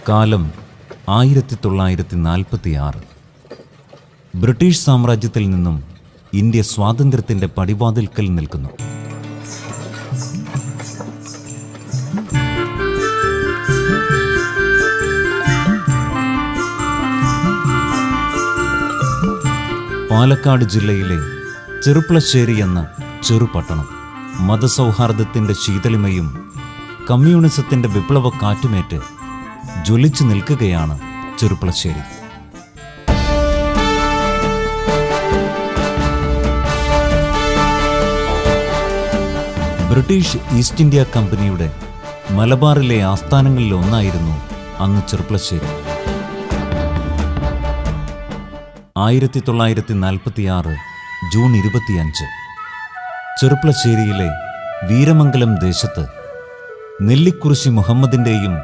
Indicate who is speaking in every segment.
Speaker 1: കാലം 1946. ബ്രിട്ടീഷ് സാമ്രാജ്യത്തിൽ നിന്നും ഇന്ത്യ സ്വാതന്ത്ര്യത്തിൻ്റെ പടിവാതിൽക്കൽ നിൽക്കുന്നു. പാലക്കാട് ജില്ലയിലെ ചെറുപ്ലശ്ശേരി എന്ന ചെറുപട്ടണം മതസൗഹാർദ്ദത്തിൻ്റെ ശീതളിമയും കമ്മ്യൂണിസത്തിൻ്റെ വിപ്ലവ കാറ്റുമേറ്റ് ജ്വലിച്ചു നിൽക്കുകയാണ് ചെറുപ്ലശ്ശേരി. ബ്രിട്ടീഷ് ഈസ്റ്റ് ഇന്ത്യ കമ്പനിയുടെ മലബാറിലെ ആസ്ഥാനങ്ങളിൽ ഒന്നായിരുന്നു അന്ന് ചെറുപ്ലശ്ശേരി. 1946 ജൂൺ 25 ചെറുപ്ലശ്ശേരിയിലെ വീരമംഗലം ദേശത്ത് നെല്ലിക്കുറിശി മുഹമ്മദിൻ്റെയും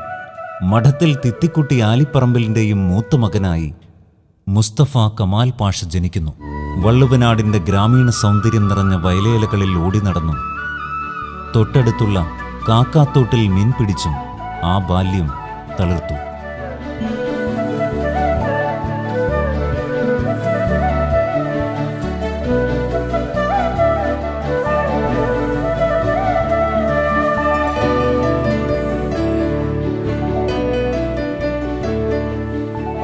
Speaker 1: മഠത്തിൽ തിത്തിക്കുട്ടി ആലിപ്പറമ്പിലിൻ്റെയും മൂത്ത മകനായി മുസ്തഫ കമാൽ പാഷ ജനിക്കുന്നു. വള്ളുവനാടിൻ്റെ ഗ്രാമീണ സൗന്ദര്യം നിറഞ്ഞ വയലേലകളിൽ ഓടി നടന്നും തൊട്ടടുത്തുള്ള കാക്കാത്തോട്ടിൽ മീൻ പിടിച്ചും ആ ബാല്യം തളിർത്തു.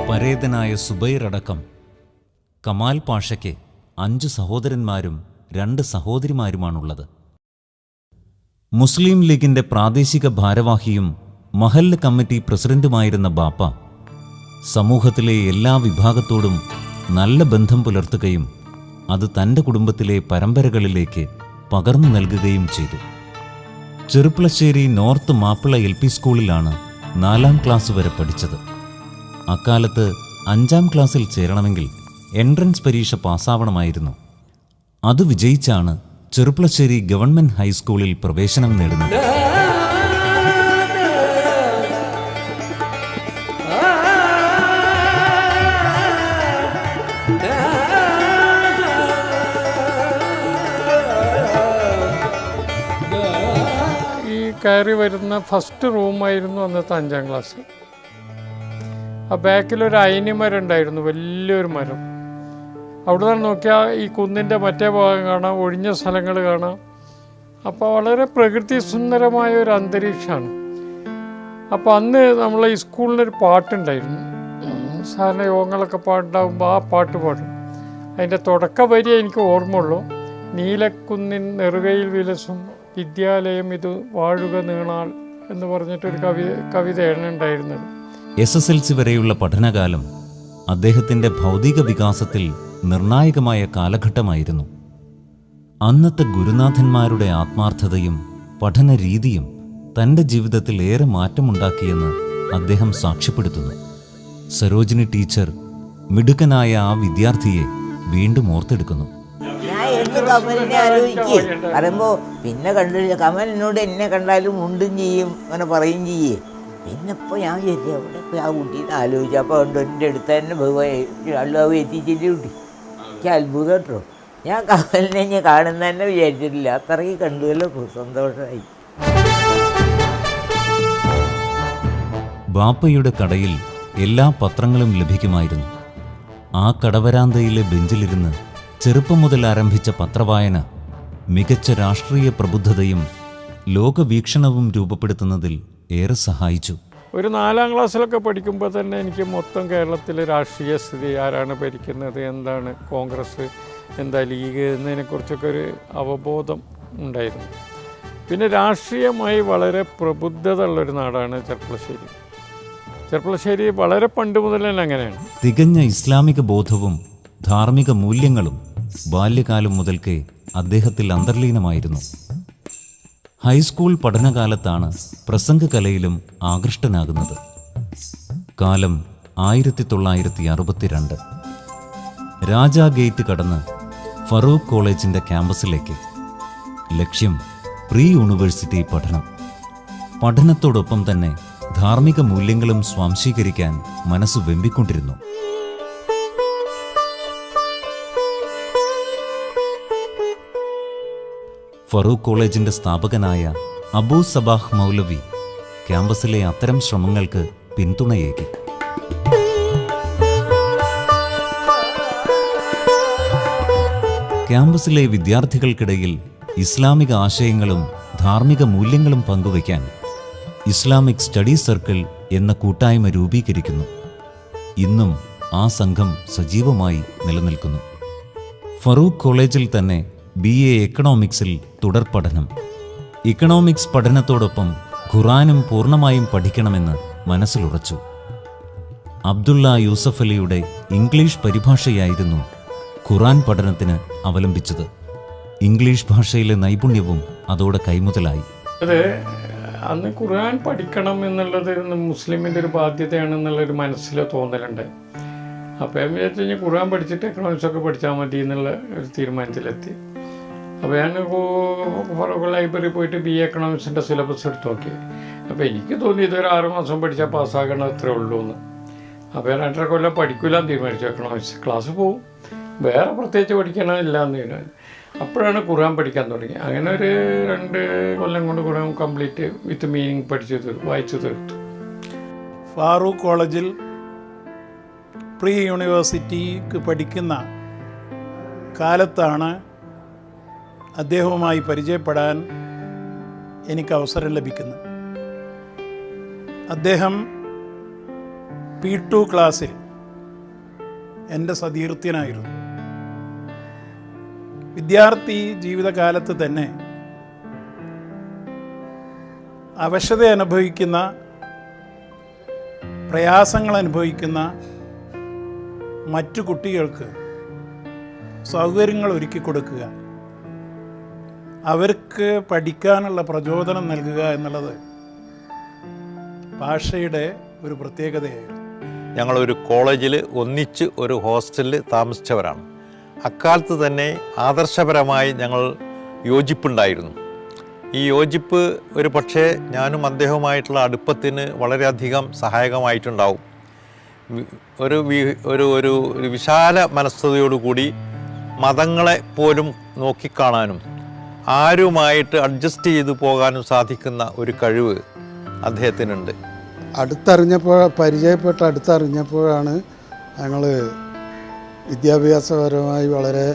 Speaker 1: പരേതനായ സുബൈർ അടക്കം കമാൽ പാഷയ്ക്ക് 5 സഹോദരന്മാരും 2 സഹോദരിമാരുമാണുള്ളത്. മുസ്ലിം ലീഗിൻ്റെ പ്രാദേശിക ഭാരവാഹിയും മഹല്ല് കമ്മിറ്റി പ്രസിഡന്റുമായിരുന്ന ബാപ്പ സമൂഹത്തിലെ എല്ലാ വിഭാഗത്തോടും നല്ല ബന്ധം പുലർത്തുകയും അത് തൻ്റെ കുടുംബത്തിലെ പരമ്പരകളിലേക്ക് പകർന്നു നൽകുകയും ചെയ്തു. ചെറുപ്ലശ്ശേരി നോർത്ത് മാപ്പിള LP സ്കൂളിലാണ് 4ാം ക്ലാസ് വരെ പഠിച്ചത്. അക്കാലത്ത് 5ാം ക്ലാസ്സിൽ ചേരണമെങ്കിൽ എൻട്രൻസ് പരീക്ഷ പാസ്സാവണമായിരുന്നു. അത് വിജയിച്ചാണ് ചെറുപ്ലശ്ശേരി ഗവൺമെന്റ് ഹൈസ്കൂളിൽ പ്രവേശനം നേടുന്നത്.
Speaker 2: ഈ കയറി വരുന്ന ഫസ്റ്റ് റൂമായിരുന്നു അന്നത്തെ 5ാം ക്ലാസ്. ആ ബാക്കിലൊരു അയനിമരം ഉണ്ടായിരുന്നു, വലിയൊരു മരം. അവിടെ നിന്ന് നോക്കിയാൽ ഈ കുന്നിൻ്റെ മറ്റേ ഭാഗം കാണാം, ഒഴിഞ്ഞ സ്ഥലങ്ങൾ കാണാം. അപ്പോൾ വളരെ പ്രകൃതി സുന്ദരമായ ഒരു അന്തരീക്ഷമാണ്. അപ്പോൾ അന്ന് നമ്മളെ ഈ സ്കൂളിനൊരു പാട്ടുണ്ടായിരുന്നു. സാധാരണ യോഗങ്ങളൊക്കെ പാട്ടുണ്ടാകുമ്പോൾ ആ പാട്ട് പാടും. അതിൻ്റെ തുടക്ക വരി എനിക്ക് ഓർമ്മയുള്ളൂ. നീലക്കുന്നിൻ നെറുകയിൽ വിലസും വിദ്യാലയം ഇത് വാഴുക നീണാൾ എന്ന് പറഞ്ഞിട്ടൊരു കവിതയാണ് ഉണ്ടായിരുന്നത്.
Speaker 1: SSLC വരെയുള്ള പഠനകാലം അദ്ദേഹത്തിൻ്റെ ഭൗതിക വികാസത്തിൽ നിർണായകമായ കാലഘട്ടമായിരുന്നു. അന്നത്തെ ഗുരുനാഥന്മാരുടെ ആത്മാർത്ഥതയും പഠന രീതിയും തൻ്റെ ജീവിതത്തിൽ ഏറെ മാറ്റമുണ്ടാക്കിയെന്ന് അദ്ദേഹം സാക്ഷ്യപ്പെടുത്തുന്നു. സരോജിനി ടീച്ചർ മിടുക്കനായ ആ വിദ്യാർത്ഥിയെ വീണ്ടും ഓർത്തെടുക്കുന്നു.
Speaker 3: പറയുമ്പോൾ പിന്നെ കണ്ടില്ല, കമൽ എന്നോട് എന്നെ കണ്ടാലും മുണ്ടും ചെയ്യും, അങ്ങനെ പറയും ചെയ്യേ. പിന്നെ ഇപ്പോൾ ഞാൻ വിചാരിച്ചു അവിടെ ഇപ്പോൾ ആ കുട്ടീനെ ആലോചിച്ചപ്പോൾ ഉണ്ട് എൻ്റെ അടുത്ത് തന്നെ അള്ളാഹു എത്തിച്ചിട്ട് കുട്ടി. എനിക്ക് അത്ഭുതം കേട്ടോ. ഞാൻ കമലിനെ ഞാൻ കാണുന്ന തന്നെ വിചാരിച്ചിട്ടില്ല. അത്രയ്ക്ക് കണ്ടുവല്ലോ, സന്തോഷമായി.
Speaker 1: ബാപ്പയുടെ കടയിൽ എല്ലാ പത്രങ്ങളും ലഭിക്കുമായിരുന്നു. ആ കടവരാന്തയിലെ ബെഞ്ചിലിരുന്ന് ചെറുപ്പം മുതൽ ആരംഭിച്ച പത്രവായന മികച്ച രാഷ്ട്രീയ പ്രബുദ്ധതയും ലോകവീക്ഷണവും രൂപപ്പെടുത്തുന്നതിൽ ഏറെ സഹായിച്ചു.
Speaker 2: ഒരു 4ാം ക്ലാസ്സിലൊക്കെ പഠിക്കുമ്പോൾ തന്നെ എനിക്ക് മൊത്തം കേരളത്തിലെ രാഷ്ട്രീയ സ്ഥിതി, ആരാണ് ഭരിക്കുന്നത്, എന്താണ് കോൺഗ്രസ്, എന്താ ലീഗ് എന്നതിനെക്കുറിച്ചൊക്കെ ഒരു അവബോധം ഉണ്ടായിരുന്നു. പിന്നെ രാഷ്ട്രീയമായി വളരെ പ്രബുദ്ധത ഉള്ളൊരു നാടാണ് ചെറുപ്ലശ്ശേരി. ചെറുപ്ലശ്ശേരി വളരെ പണ്ട് മുതൽ തന്നെ അങ്ങനെയാണ്.
Speaker 1: തികഞ്ഞ ഇസ്ലാമിക ബോധവും ധാർമ്മിക മൂല്യങ്ങളും ബാല്യകാലം മുതൽക്കേ അദ്ദേഹത്തിൽ അന്തർലീനമായിരുന്നു. ഹൈസ്കൂൾ പഠനകാലത്താണ് പ്രസംഗകലയിലും ആകൃഷ്ടനാകുന്നത്. കാലം 1962. രാജാ ഗേറ്റ് കടന്ന് ഫറൂഖ് കോളേജിൻ്റെ ക്യാമ്പസിലേക്ക്. ലക്ഷ്യം പ്രീ യൂണിവേഴ്സിറ്റി പഠനം. പഠനത്തോടൊപ്പം തന്നെ ധാർമ്മിക മൂല്യങ്ങളും സ്വാംശീകരിക്കാൻ മനസ്സ് വെമ്പിക്കൊണ്ടിരുന്നു. ഫറൂഖ് കോളേജിൻ്റെ സ്ഥാപകനായ അബൂ സബാഹ് മൗലവി ക്യാമ്പസിലെ അത്തരം ശ്രമങ്ങൾക്ക് പിന്തുണയേകി. ക്യാമ്പസിലെ വിദ്യാർത്ഥികൾക്കിടയിൽ ഇസ്ലാമിക ആശയങ്ങളും ധാർമ്മിക മൂല്യങ്ങളും പങ്കുവയ്ക്കാൻ ഇസ്ലാമിക് സ്റ്റഡി സർക്കിൾ എന്ന കൂട്ടായ്മ രൂപീകരിക്കുന്നു. ഇന്നും ആ സംഘം സജീവമായി നിലനിൽക്കുന്നു. ഫറൂഖ് കോളേജിൽ തന്നെ BA എക്കണോമിക്സിൽ തുടർ പഠനം. ഇക്കണോമിക്സ് പഠനത്തോടൊപ്പം ഖുറാനും പൂർണ്ണമായും പഠിക്കണമെന്ന് മനസ്സിലുറച്ചു. അബ്ദുള്ള യൂസഫലിയുടെ ഇംഗ്ലീഷ് പരിഭാഷയായിരുന്നു ഖുറാൻ പഠനത്തിന് അവലംബിച്ചത്. ഇംഗ്ലീഷ് ഭാഷയിലെ നൈപുണ്യവും അതോടെ കൈമുതലായി.
Speaker 2: അത് അന്ന് ഖുർആൻ പഠിക്കണം എന്നുള്ളത് മുസ്ലിമിൻ്റെ ഒരു ബാധ്യതയാണെന്നുള്ളൊരു മനസ്സിൽ തോന്നലുണ്ട്. അപ്പോൾ ഞാൻ വിചാരിച്ചു കഴിഞ്ഞാൽ ഖുർആൻ പഠിച്ചിട്ട് എക്കണോമിക്സൊക്കെ പഠിച്ചാൽ മതി എന്നുള്ള ഒരു തീരുമാനത്തിലെത്തി. അപ്പോൾ ഞാൻ ഫറൂഖ് ലൈബ്രറി പോയിട്ട് BA എക്കണോമിക്സിൻ്റെ സിലബസ് എടുത്ത് നോക്കി. അപ്പോൾ എനിക്ക് തോന്നി ഇതൊരു 6 മാസം പഠിച്ചാൽ പാസ്സാകണം അത്രേ ഉള്ളൂ എന്ന്. അപ്പോൾ ഞാൻ 2.5 കൊല്ലം പഠിക്കില്ലാന്ന് തീരുമാനിച്ചു. എക്കണോമിക്സ് ക്ലാസ് പോവും, വേറെ പ്രത്യേകിച്ച് പഠിക്കണമെന്നില്ല എന്ന് തീരുമാനിച്ചു. അപ്പോഴാണ് ഖുർആൻ പഠിക്കാൻ തുടങ്ങി. അങ്ങനെ ഒരു 2 കൊല്ലം കൊണ്ട് ഖുർആൻ കംപ്ലീറ്റ് വിത്ത് മീനിങ് വായിച്ചു തീർത്തു.
Speaker 4: ഫാറൂഖ് കോളേജിൽ പ്രീ യൂണിവേഴ്സിറ്റിക്ക് പഠിക്കുന്ന കാലത്താണ് അദ്ദേഹവുമായി പരിചയപ്പെടാൻ എനിക്ക് അവസരം ലഭിക്കുന്നത്. അദ്ദേഹം P2 ക്ലാസ്സിൽ എൻ്റെ സതീർത്ഥ്യനായിരുന്നു. വിദ്യാർത്ഥി ജീവിതകാലത്ത് തന്നെ അവശത അനുഭവിക്കുന്ന, പ്രയാസങ്ങൾ അനുഭവിക്കുന്ന മറ്റു കുട്ടികൾക്ക് സൗകര്യങ്ങൾ ഒരുക്കി കൊടുക്കുക, അവർക്ക് പഠിക്കാനുള്ള പ്രചോദനം നൽകുക എന്നുള്ളത് ഭാഷയുടെ ഒരു പ്രത്യേകതയായിരുന്നു.
Speaker 5: ഞങ്ങളൊരു കോളേജിൽ ഒന്നിച്ച് ഒരു ഹോസ്റ്റലിൽ താമസിച്ചവരാണ്. അക്കാലത്ത് തന്നെ ആദർശപരമായി ഞങ്ങൾ യോജിപ്പുണ്ടായിരുന്നു. ഈ യോജിപ്പ് ഒരു പക്ഷേ ഞാനും അദ്ദേഹവുമായിട്ടുള്ള അടുപ്പത്തിന് വളരെയധികം സഹായകമായിട്ടുണ്ടാവും. ഒരു വിശാല മനസ്സതയോടുകൂടി മതങ്ങളെ പോലും നോക്കിക്കാണാനും ആരുമായിട്ട് അഡ്ജസ്റ്റ് ചെയ്തു പോകാനും സാധിക്കുന്ന ഒരു കഴിവ് അദ്ദേഹത്തിനുണ്ട്.
Speaker 6: അടുത്തറിഞ്ഞപ്പോഴാണ് ഞങ്ങൾ വിദ്യാഭ്യാസപരമായി വളരെ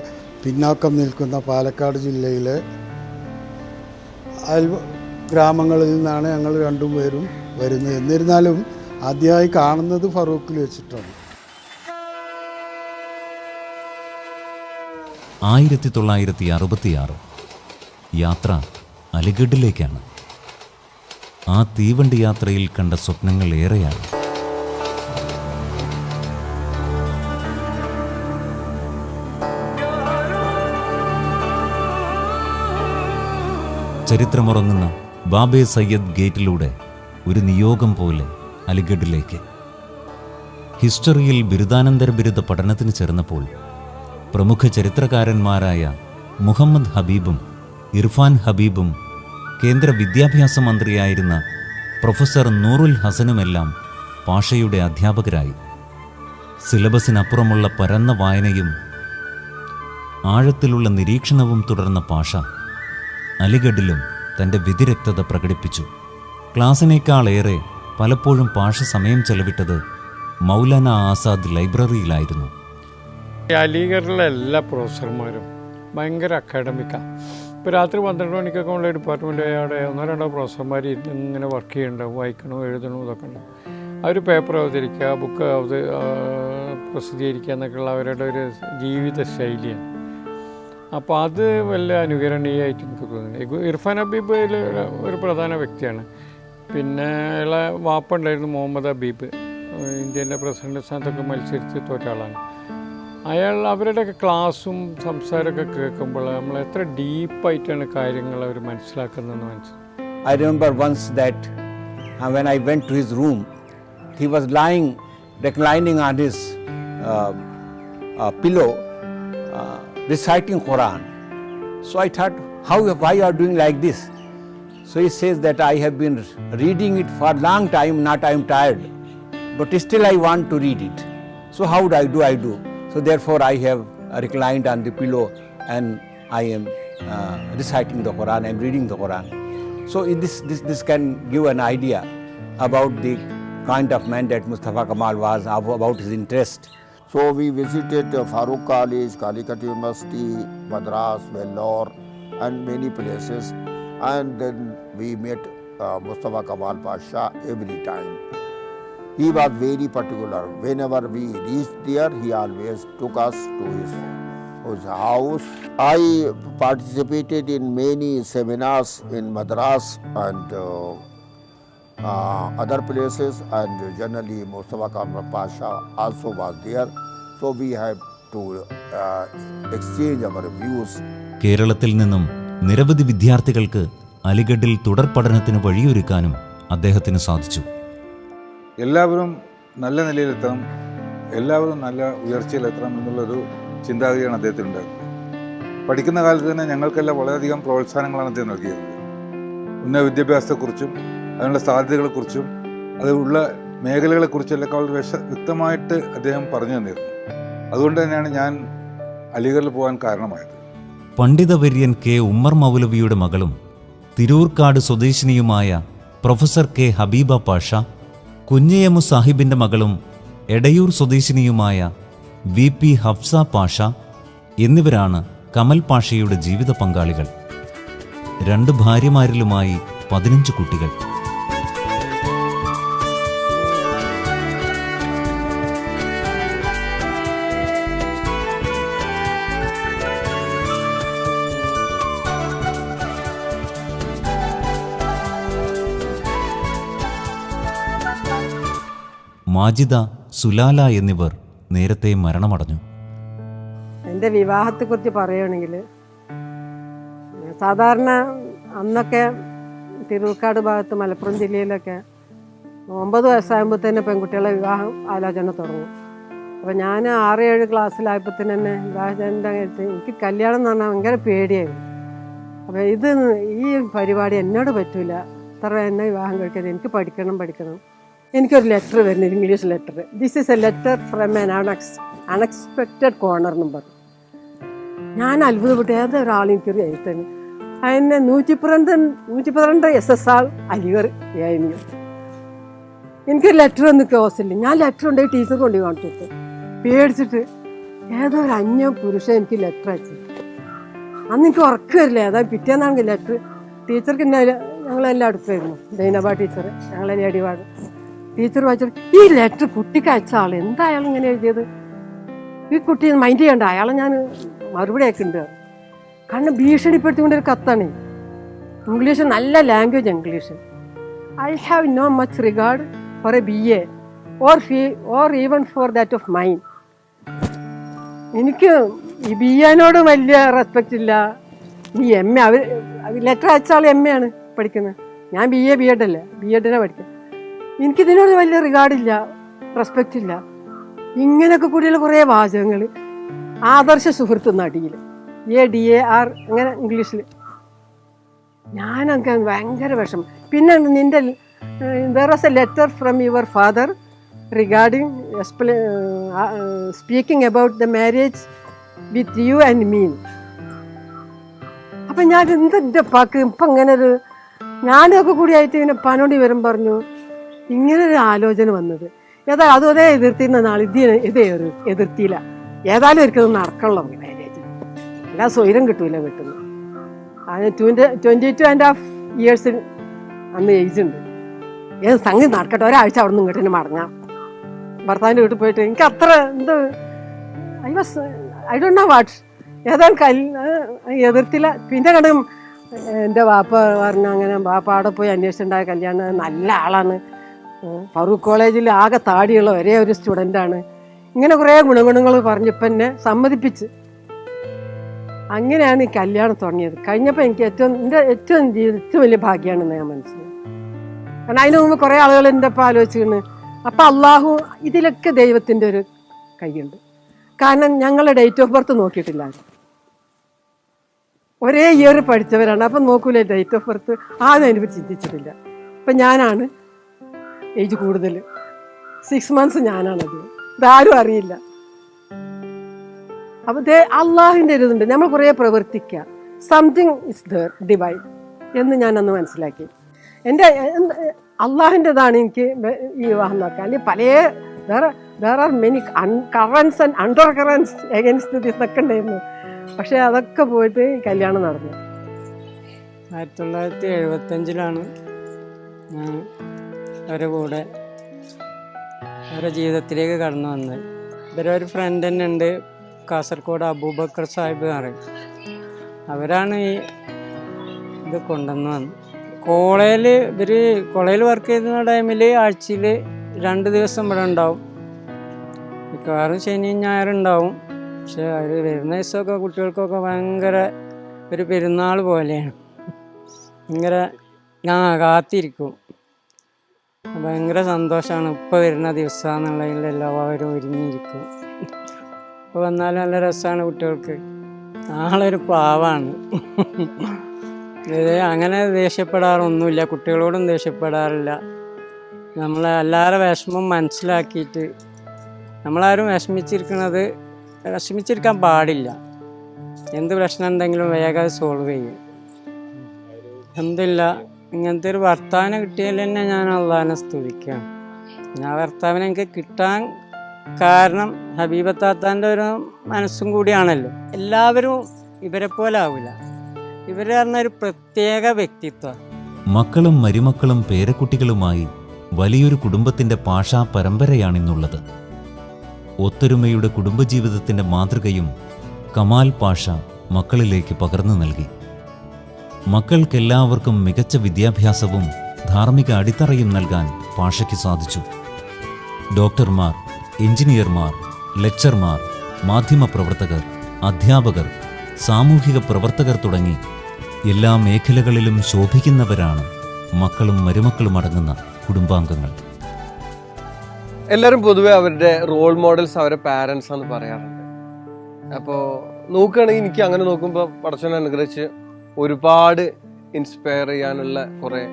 Speaker 6: പിന്നാക്കം നിൽക്കുന്ന പാലക്കാട് ജില്ലയിലെ ഗ്രാമങ്ങളിൽ നിന്നാണ് ഞങ്ങൾ രണ്ടുപേരും വരുന്നത്. എന്നിരുന്നാലും ആദ്യമായി കാണുന്നത് ഫറൂഖിൽ വെച്ചിട്ടാണ്.
Speaker 1: 1966 യാത്ര അലിഗഡിലേക്കാണ്. ആ തീവണ്ടി യാത്രയിൽ കണ്ട സ്വപ്നങ്ങൾ ഏറെയാണ്. ചരിത്രമുറങ്ങുന്ന ബാബെ സയ്യദ് ഗേറ്റിലൂടെ ഒരു നിയോഗം പോലെ അലിഗഡിലേക്ക്. ഹിസ്റ്ററിയിൽ ബിരുദാനന്തര ബിരുദ പഠനത്തിന് ചേർന്നപ്പോൾ പ്രമുഖ ചരിത്രകാരന്മാരായ മുഹമ്മദ് ഹബീബും ഇർഫാൻ ഹബീബും കേന്ദ്ര വിദ്യാഭ്യാസ മന്ത്രിയായിരുന്ന പ്രൊഫസർ നൂറുൽ ഹസനുമെല്ലാം പാഷയുടെ അധ്യാപകരായി. സിലബസിനപ്പുറമുള്ള പരന്ന വായനയും ആഴത്തിലുള്ള നിരീക്ഷണവും തുടർന്ന പാഷ അലിഗഡിലും തൻ്റെ വിധിരക്തത പ്രകടിപ്പിച്ചു. ക്ലാസ്സിനേക്കാളേറെ പലപ്പോഴും പാഷ സമയം ചെലവിട്ടത് മൗലാന ആസാദ് ലൈബ്രറിയിലായിരുന്നു.
Speaker 2: അലിഗഡിലെ എല്ലാ പ്രൊഫസർമാരും ഭയങ്കര അക്കാഡമിക്കാണ്. ഇപ്പോൾ രാത്രി 12 മണിക്കൊക്കെ ഉള്ള ഡിപ്പാർട്ട്മെൻറ്റ് അവിടെ 1-2 പ്രൊഫസർമാർ ഇങ്ങനെ വർക്ക് ചെയ്യണ്ടാവും, വായിക്കണോ എഴുതണോ ഇതൊക്കെ ഉണ്ടാവും. അവർ പേപ്പർ അവതരിക്കുക, ബുക്ക് പ്രസിദ്ധീകരിക്കുക എന്നൊക്കെയുള്ള അവരുടെ ഒരു ജീവിത ശൈലിയാണ്. അപ്പോൾ അത് വലിയ അനുകരണീയമായിട്ട് എനിക്ക് തോന്നുന്നു. ഇർഫാൻ ഹബീബ് ഒരു പ്രധാന വ്യക്തിയാണ്. പിന്നെ അയാളെ വാപ്പുണ്ടായിരുന്നു മുഹമ്മദ് ഹബീബ്, ഇന്ത്യൻ്റെ പ്രസിഡന്റ് സ്ഥാനത്തൊക്കെ മത്സരിച്ച് തോറ്റ ആളാണ്. അവരുടെയൊക്കെ ക്ലാസ്സും സംസാരമൊക്കെ കേൾക്കുമ്പോൾ നമ്മൾ എത്ര ഡീപ്പായിട്ടാണ് കാര്യങ്ങൾ അവർ മനസ്സിലാക്കുന്നതെന്ന് മനസ്സിലാക്കും.
Speaker 7: I remember once that when I went to his room, he was reclining on his pillow, reciting Quran. So I thought, why you are doing like this? So he says that I have been reading it for a long time, not I am tired, but still I want to read it. So how do I do? So therefore I have reclined on the pillow and I am reciting the Quran, I am reading the Quran. So this can give an idea about the kind of man that Mustafa Kamal was, about his interest.
Speaker 8: So we visited Farooq College, Calicut University, Madras, Vellore, and many places. And then we met Mustafa Kamal Pasha every time. He was very particular. Whenever we reached there, he always took us to his house. I participated in many seminars in Madras and other places, and generally Mustafa Kamal Pasha also was there. So we have to exchange our views.
Speaker 1: കേരളത്തിൽ നിന്നും നിരവധി വിദ്യാർത്ഥികൾക്ക് അലിഗഡിൽ തുടർ പഠനത്തിന് വഴിയൊരുക്കാനും അദ്ദേഹത്തിന് സാധിച്ചു.
Speaker 9: എല്ലാവരും നല്ല നിലയിലെത്തണം, എല്ലാവരും നല്ല ഉയർച്ചയിലെത്തണം എന്നുള്ളൊരു ചിന്താഗതിയാണ് അദ്ദേഹത്തിനുണ്ടായിരുന്നത്. പഠിക്കുന്ന കാലത്ത് തന്നെ ഞങ്ങൾക്കെല്ലാം വളരെയധികം പ്രോത്സാഹനങ്ങളാണ് അദ്ദേഹം നൽകിയത്. ഉന്നത വിദ്യാഭ്യാസത്തെക്കുറിച്ചും അതിനുള്ള സാധ്യതകളെക്കുറിച്ചും അതുള്ള മേഖലകളെക്കുറിച്ചെല്ലാം വളരെ വ്യക്തമായിട്ട് അദ്ദേഹം പറഞ്ഞു തന്നിരുന്നു. അതുകൊണ്ട് തന്നെയാണ് ഞാൻ അലിഗഡിൽ പോകാൻ കാരണമായത്.
Speaker 1: പണ്ഡിതവര്യൻ കെ ഉമ്മർ മൗലവിയുടെ മകളും തിരൂർക്കാട് സ്വദേശിനിയുമായ പ്രൊഫസർ കെ ഹബീബ പാഷ, കുഞ്ഞയമു സാഹിബിൻ്റെ മകളും എടയൂർ സ്വദേശിനിയുമായ വി പി ഹഫ്സ പാഷ എന്നിവരാണ് കമൽ പാഷയുടെ ജീവിത പങ്കാളികൾ. 2 ഭാര്യമാരിലുമായി 15 കുട്ടികൾ. മാജിദ, സുലാല എന്നിവർ നേരത്തെ മരണമടഞ്ഞു.
Speaker 10: എൻ്റെ വിവാഹത്തെക്കുറിച്ച് പറയുകയാണെങ്കിൽ, സാധാരണ അന്നൊക്കെ തിരൂർക്കാട് ഭാഗത്ത് മലപ്പുറം ജില്ലയിലൊക്കെ 9 വയസ്സാകുമ്പോൾ തന്നെ പെൺകുട്ടികളെ വിവാഹം ആലോചന തുടങ്ങും. അപ്പോൾ ഞാൻ 6-7 ക്ലാസ്സിലായപ്പോൾ തന്നെ വിവാഹത്തിൻ്റെ എനിക്ക് കല്യാണം എന്ന് പറഞ്ഞാൽ ഭയങ്കര പേടിയായിരുന്നു. അപ്പോൾ ഈ പരിപാടി എന്നോട് പറ്റില്ല, അത്ര എന്നെ വിവാഹം കഴിക്കാൻ, എനിക്ക് പഠിക്കണം. എനിക്കൊരു ലെറ്റർ വരുന്നത്, English letter. This is A letter from an unexpected corner എന്നും പറഞ്ഞു. ഞാൻ അത്ഭുതപ്പെട്ടു, ഏതൊരാൾ എനിക്കൊരു എഴുത്തന്നെ. അതിനെ 112 SSR അലിഗർ ആയിരുന്നു. എനിക്കൊരു ലെറ്റർ ഒന്നും ക്ലോസില്ല. ഞാൻ ലെറ്റർ കൊണ്ടുപോയി ടീച്ചർ കൊണ്ടുപോയി കാണിച്ചു. പേടിച്ചിട്ട് ഏതോ ഒരു അന്യ പുരുഷൻ എനിക്ക് ലെറ്റർ അയച്ചു. അന്ന് എനിക്ക് ഉറക്കം വരില്ല. അതായത് പിറ്റേന്നാണെങ്കിൽ ലെറ്റർ ടീച്ചർക്ക് ഞങ്ങളെല്ലാം അടുത്തായിരുന്നു. ദൈനബ ടീച്ചർ, ഞങ്ങളെ ലേഡിവാട് ടീച്ചർ വായിച്ചിട്ട്, ഈ ലെറ്റർ കുട്ടിക്ക് അയച്ച ആൾ എന്താ അയാൾ ഇങ്ങനെ എഴുതിയത്, ഈ കുട്ടി മൈൻഡ് ചെയ്യണ്ട, അയാളെ ഞാൻ മറുപടി അയക്കുന്നുണ്ട്. കാരണം ഭീഷണിപ്പെടുത്തിക്കൊണ്ടൊരു കത്താണ്. ഇംഗ്ലീഷ് നല്ല language English. I have no much regard for a BA or even for that of mine. എനിക്ക് ഈ BA വലിയ റെസ്പെക്റ്റ് ഇല്ല. ഈ MA, അവർ ലെറ്റർ അയച്ച ആൾ MA ആണ് പഠിക്കുന്നത്. ഞാൻ BA B.Ed അല്ലേ, B.Edനാണ് പഠിക്കുന്നത്. എനിക്കിതിനോട് വലിയ റിഗാർഡില്ല, റെസ്പെക്റ്റ് ഇല്ല. ഇങ്ങനെയൊക്കെ കൂടിയുള്ള കുറേ വാചകങ്ങൾ. ആദർശ സുഹൃത്ത് നടിയിൽ ADAR അങ്ങനെ ഇംഗ്ലീഷിൽ. ഞാനൊക്കെ ഭയങ്കര വിഷമം. പിന്നെ നിൻ്റെ there was A letter from your father regarding speaking about the marriage with you and me. അപ്പം ഞാൻ എന്തെൻ്റെ പാക്ക് ഇപ്പം ഇങ്ങനെ ഒരു ഞാനൊക്കെ കൂടിയായിട്ട് ഇങ്ങനെ പനോടി വരും പറഞ്ഞു, ഇങ്ങനൊരു ആലോചന വന്നത്. അതേ എതിർത്തിരുന്ന നാൾ ഇത് എതിർത്തിയില്ല. ഏതായാലും ഒരിക്കലും നടക്കണല്ലോ മാരേജ്, എല്ലാ സ്വൈരം കിട്ടൂല കിട്ടുന്നു. അതിന് 22.5 years അന്ന് ഏജ് ഉണ്ട്. ഏത് സംഗതി നടക്കട്ടെ, ഒരാഴ്ച അവിടെ നിന്ന് ഇങ്ങോട്ട് മടങ്ങാം. ഭർത്താവിൻ്റെ വീട്ടിൽ പോയിട്ട് എനിക്ക് അത്ര ഐ ഡോണ്ട് നോ വാട്ട്, ഏതായാലും എതിർത്തില്ല. പിന്നെ കണ്ടും എൻ്റെ വാപ്പ പറഞ്ഞു, അങ്ങനെ വാപ്പ അവിടെ പോയി അന്വേഷിച്ചിട്ടുണ്ടായ കല്യാണം നല്ല ആളാണ്, ഫറൂഖ് കോളേജിൽ ആകെ താടിയുള്ള ഒരേ ഒരു സ്റ്റുഡൻ്റാണ്, ഇങ്ങനെ കുറേ ഗുണഗുണങ്ങൾ പറഞ്ഞപ്പോൾ എന്നെ സമ്മതിപ്പിച്ച്. അങ്ങനെയാണ് ഈ കല്യാണം തുടങ്ങിയത്. കഴിഞ്ഞപ്പോൾ എനിക്ക് ഏറ്റവും വലിയ ഭാഗ്യമാണെന്ന് ഞാൻ മനസ്സിലായി. കാരണം അതിന് മുമ്പ് കുറേ ആളുകൾ എൻ്റെ ഒപ്പം ആലോചിച്ചിരുന്നു. അപ്പം അള്ളാഹു ഇതിലൊക്കെ ദൈവത്തിൻ്റെ ഒരു കൈയുണ്ട്. കാരണം ഞങ്ങളുടെ ഡേറ്റ് ഓഫ് ബർത്ത് നോക്കിയിട്ടില്ല, ഒരേ ഇയർ പഠിച്ചവരാണ്. അപ്പം നോക്കൂലേ ഡേറ്റ് ഓഫ് ബർത്ത്, ആദ്യം അതിനെപ്പറ്റി ചിന്തിച്ചിട്ടില്ല. അപ്പം ഞാനാണ് ഏജ് കൂടുതൽ, 6 months ഞാനാണത്, ഇതാരും അറിയില്ല. അപ്പം അള്ളാഹുവിൻ്റെ ഒരു ഇതുണ്ട്, നമ്മൾ കുറേ പ്രവർത്തിക്കുക, സംതിങ് ഇസ് ദർ ഡിവൈൻ എന്ന് ഞാൻ അന്ന് മനസ്സിലാക്കി. എൻ്റെ അള്ളാഹിൻ്റെതാണ് എനിക്ക് ഈ വിവാഹം നടക്കുക. അല്ലെങ്കിൽ പല there are many currents and undercurrents against this ഒക്കെ ഉണ്ടായിരുന്നു. പക്ഷേ അതൊക്കെ പോയിട്ട് കല്യാണം നടന്നു.
Speaker 11: 1975 ഞാൻ അവരുടെ കൂടെ അവരുടെ ജീവിതത്തിലേക്ക് കടന്നു വന്നത്. ഇവരെ ഒരു ഫ്രണ്ട് തന്നെ ഉണ്ട്, കാസർഗോഡ് അബൂബക്കർ സാഹിബ് എന്ന് പറയും. അവരാണ് ഈ ഇത് കൊണ്ടുവന്ന് വന്നത്. കോളേജിൽ വർക്ക് ചെയ്യുന്ന ടൈമിൽ ആഴ്ചയിൽ 2 ദിവസം ഇവിടെ ഉണ്ടാവും. മിക്കവാറും ശനിയും ഞായറും ഉണ്ടാവും. പക്ഷെ അവർ വരുന്ന ദിവസമൊക്കെ കുട്ടികൾക്കൊക്കെ ഭയങ്കര ഒരു പെരുന്നാൾ പോലെയാണ്. ഭയങ്കര കാത്തിരിക്കും. ഭയങ്കര സന്തോഷമാണ്. ഇപ്പോൾ വരുന്ന ദിവസമാണെന്നുള്ളതിൽ എല്ലാവരും ഒരുങ്ങിയിരിക്കും. ഇപ്പോൾ വന്നാലും നല്ല രസമാണ് കുട്ടികൾക്ക്. ആളൊരു പാവാണ്. അങ്ങനെ ദേഷ്യപ്പെടാറൊന്നുമില്ല, കുട്ടികളോടും ദേഷ്യപ്പെടാറില്ല. നമ്മളെ എല്ലാവരുടെ വിഷമം മനസ്സിലാക്കിയിട്ട്, നമ്മളാരും വിഷമിച്ചിരിക്കാൻ പാടില്ല. എന്ത് പ്രശ്നം ഉണ്ടെങ്കിലും വേഗം സോൾവ് ചെയ്യും. എന്തില്ല, ഇങ്ങനത്തെ ഒരു ഭർത്താവിനെ കിട്ടിയാൽ തന്നെ ഞാൻ അള്ളാഹിനെ സ്തുതിക്കുകയാണ്. ആ ഭർത്താവിനെ എനിക്ക് കിട്ടാൻ കാരണം ഹബീബത്താത്താൻ്റെ ഒരു മനസ്സും കൂടിയാണല്ലോ. എല്ലാവരും ഇവരെ പോലെ ആവില്ല. ഇവർ പറഞ്ഞൊരു പ്രത്യേക വ്യക്തിത്വം.
Speaker 1: മക്കളും മരുമക്കളും പേരക്കുട്ടികളുമായി വലിയൊരു കുടുംബത്തിന്റെ പാഷാ പരമ്പരയാണിന്നുള്ളത്. ഒത്തൊരുമയുടെ കുടുംബജീവിതത്തിന്റെ മാതൃകയും കമാൽ പാഷ മക്കളിലേക്ക് പകർന്നു നൽകി. മക്കൾക്കെല്ലാവർക്കും മികച്ച വിദ്യാഭ്യാസവും ധാർമ്മിക അടിത്തറയും നൽകാൻ പാഷയ്ക്ക് സാധിച്ചു. ഡോക്ടർമാർ, എഞ്ചിനീയർമാർ, ലെക്ചർമാർ, മാധ്യമപ്രവർത്തകർ, അധ്യാപകർ, സാമൂഹിക പ്രവർത്തകർ തുടങ്ങി എല്ലാ മേഖലകളിലും ശോഭിക്കുന്നവരാണ് മക്കളും മരുമക്കളും അടങ്ങുന്ന കുടുംബാംഗങ്ങൾ.
Speaker 12: എല്ലാവരും പൊതുവെ അവരുടെ റോൾ മോഡൽസ് അവരുടെ പാരൻസ് ആണെന്ന് പറയാറുണ്ട്. അപ്പോൾ നോക്കുകയാണെങ്കിൽ എനിക്ക് അങ്ങനെ നോക്കുമ്പോൾ പടച്ചോനെ അനുഗ്രഹിച്ച് ഒരുപാട് ഇൻസ്പയർ ചെയ്യാനുള്ള കുറേ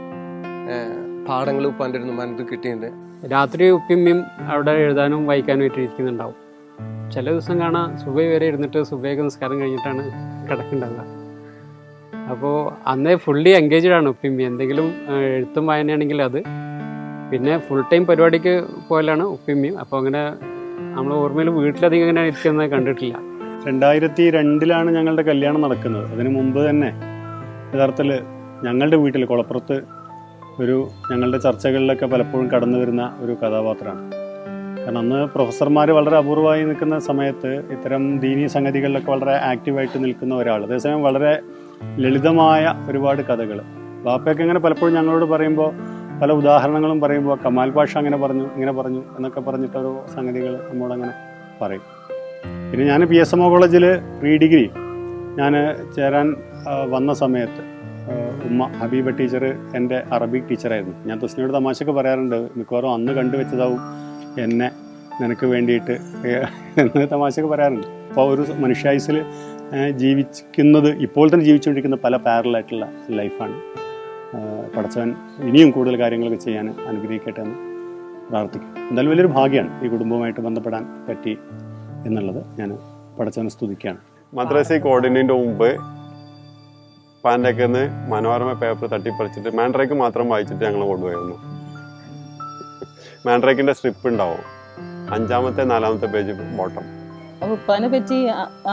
Speaker 12: പാഠങ്ങൾ ഉപ്പാൻ്റെ ഒരു മനസ്സിൽ കിട്ടിയിട്ടുണ്ട്.
Speaker 13: രാത്രി ഉപ്പിമ്മയും അവിടെ എഴുതാനും വായിക്കാനും ആയിട്ട് ഇരിക്കുന്നുണ്ടാവും. ചില ദിവസം കാണാം സുബൈ വരെ ഇരുന്നിട്ട് സുബൈക്ക് നിസ്കാരം കഴിഞ്ഞിട്ടാണ് കിടക്കുന്നുണ്ടാവുക. അപ്പോൾ അന്നേ ഫുള്ളി എൻഗേജ്ഡ് ആണ് ഉപ്പിമ്മി. എന്തെങ്കിലും എഴുത്തും വായനയാണെങ്കിൽ അത്, പിന്നെ ഫുൾ ടൈം പരിപാടിക്ക് പോലാണ് ഉപ്പിമ്മയും. അപ്പോൾ അങ്ങനെ നമ്മൾ ഓർമ്മയിൽ വീട്ടിലധികം ഇങ്ങനെ ഇരിക്കുന്നത് കണ്ടിട്ടില്ല.
Speaker 14: 2002 ഞങ്ങളുടെ കല്യാണം നടക്കുന്നത്. അതിന് മുമ്പ് തന്നെ യഥാർത്ഥത്തിൽ ഞങ്ങളുടെ വീട്ടിൽ കുളപ്പുറത്ത് ഞങ്ങളുടെ ചർച്ചകളിലൊക്കെ പലപ്പോഴും കടന്നു വരുന്ന ഒരു കഥാപാത്രമാണ്. കാരണം അന്ന് പ്രൊഫസർമാർ വളരെ അപൂർവമായി നിൽക്കുന്ന സമയത്ത് ഇത്തരം ദീനീ സംഗതികളിലൊക്കെ വളരെ ആക്റ്റീവായിട്ട് നിൽക്കുന്ന ഒരാൾ. അതേസമയം വളരെ ലളിതമായ ഒരുപാട് കഥകൾ ബാപ്പയൊക്കെ ഇങ്ങനെ പലപ്പോഴും ഞങ്ങളോട് പറയുമ്പോൾ, പല ഉദാഹരണങ്ങളും പറയുമ്പോൾ കമാൽ പാഷ അങ്ങനെ പറഞ്ഞു ഇങ്ങനെ പറഞ്ഞു എന്നൊക്കെ പറഞ്ഞിട്ടൊരു സംഗതികൾ നമ്മളോടങ്ങനെ പറയും. പിന്നെ ഞാൻ PSMO കോളേജിൽ പ്രീ ഡിഗ്രി ഞാൻ ചേരാൻ വന്ന സമയത്ത് ഉമ്മ ഹബീബ ടീച്ചർ എൻ്റെ അറബിക് ടീച്ചറായിരുന്നു. ഞാൻ തുസ്നയോട് തമാശയൊക്കെ പറയാറുണ്ട്, മിക്കവാറും അന്ന് കണ്ടുവെച്ചതാവും എന്നെ നിനക്ക് വേണ്ടിയിട്ട് എന്ന് തമാശയൊക്കെ പറയാറുണ്ട്. അപ്പോൾ ഒരു മനുഷ്യായുസിൽ ജീവിക്കുന്നത്, ഇപ്പോൾ തന്നെ ജീവിച്ചുകൊണ്ടിരിക്കുന്ന പല പാരലായിട്ടുള്ള ലൈഫാണ്. പടച്ചവൻ ഇനിയും കൂടുതൽ കാര്യങ്ങളൊക്കെ ചെയ്യാൻ അനുഗ്രഹിക്കട്ടെ എന്ന് പ്രാർത്ഥിക്കും. എന്തായാലും വലിയൊരു ഭാഗ്യമാണ് ഈ കുടുംബവുമായിട്ട് ബന്ധപ്പെടാൻ പറ്റി എന്നുള്ളത്. ഞാൻ പടച്ചവനെ സ്തുതിക്കുകയാണ്.
Speaker 15: മദ്രസയിൽ കോർഡിനേറ്റിന് മുമ്പ് പാൻ്റെയൊക്കെ നിന്ന് മനോരമ പേപ്പർ തട്ടിപ്പറിച്ചിട്ട് മാൻഡ്രേക്ക് മാത്രം വായിച്ചിട്ട് ഞങ്ങൾ കൊണ്ടുപോയിരുന്നു. മാൻഡ്രേക്കിൻ്റെ സ്ട്രിപ്പ് ഉണ്ടാവും, 5ാമത്തെ 4ാമത്തെ പേജ് ബോട്ടം.
Speaker 16: അപ്പോൾ ഉപ്പാനെ പറ്റി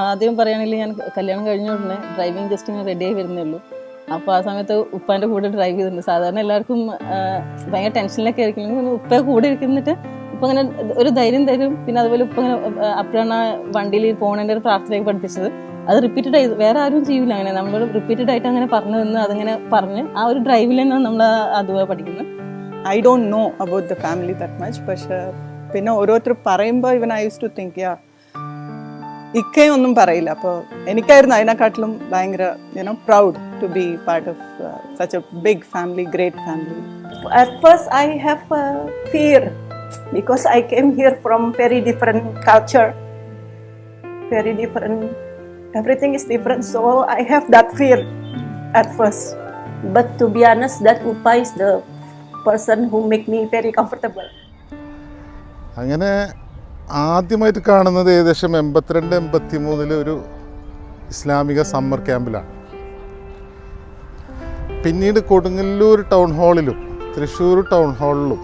Speaker 16: ആദ്യം പറയുകയാണെങ്കിൽ ഞാൻ കല്യാണം കഴിഞ്ഞ ഉടനെ ഡ്രൈവിംഗ് ജസ്റ്റ് ഇങ്ങനെ റെഡിയായി വരുന്നേ ഉള്ളൂ. അപ്പോൾ ആ സമയത്ത് ഉപ്പാൻ്റെ കൂടെ ഡ്രൈവ് ചെയ്തിട്ടുണ്ട്. സാധാരണ എല്ലാവർക്കും ഭയങ്കര ടെൻഷനിലൊക്കെ ആയിരിക്കും. ഉപ്പ കൂടെ ഇരിക്കുന്നിട്ട് ഇപ്പം അങ്ങനെ ഒരു ധൈര്യം തരും. പിന്നെ അതുപോലെ ഉപ്പ ഇങ്ങനെ അപ്പോഴാണ് വണ്ടിയിൽ പോകണതിൻ്റെ ഒരു പ്രാർത്ഥനയൊക്കെ പഠിപ്പിച്ചത്. അത് റിപ്പീറ്റഡ് ആയി വേറെ ആരും ചെയ്യില്ല. അങ്ങനെ നമ്മൾ റിപ്പീറ്റഡ് ആയിട്ട് അങ്ങനെ പറഞ്ഞു നിന്ന് അതിങ്ങനെ പറഞ്ഞ് ആ ഒരു ഡ്രൈവിൽ തന്നെയാണ് നമ്മൾ അതുപോലെ പഠിക്കുന്നത്.
Speaker 17: I don't know about the family that much. പക്ഷേ പിന്നെ ഓരോരുത്തർ പറയുമ്പോൾ even I use to think ഇക്കയും ഒന്നും പറയില്ല. അപ്പോൾ എനിക്കായിരുന്നു അതിനെക്കാട്ടിലും ഭയങ്കര proud to be part of such a big family, great family.
Speaker 18: At first I have fear because I came here from very different culture, very different, everything is different, so I have that fear at first. But to be honest, that Upa is the person who make me very comfortable.
Speaker 19: അങ്ങനെ ആദ്യമായിട്ട് കാണുന്നത് ഏകദേശം 82-83 ഒരു ഇസ്ലാമിക summer ക്യാമ്പിലാണ്. പിന്നീട് Kodungallur town ഹാളിലും Thrissur town ഹാളിലും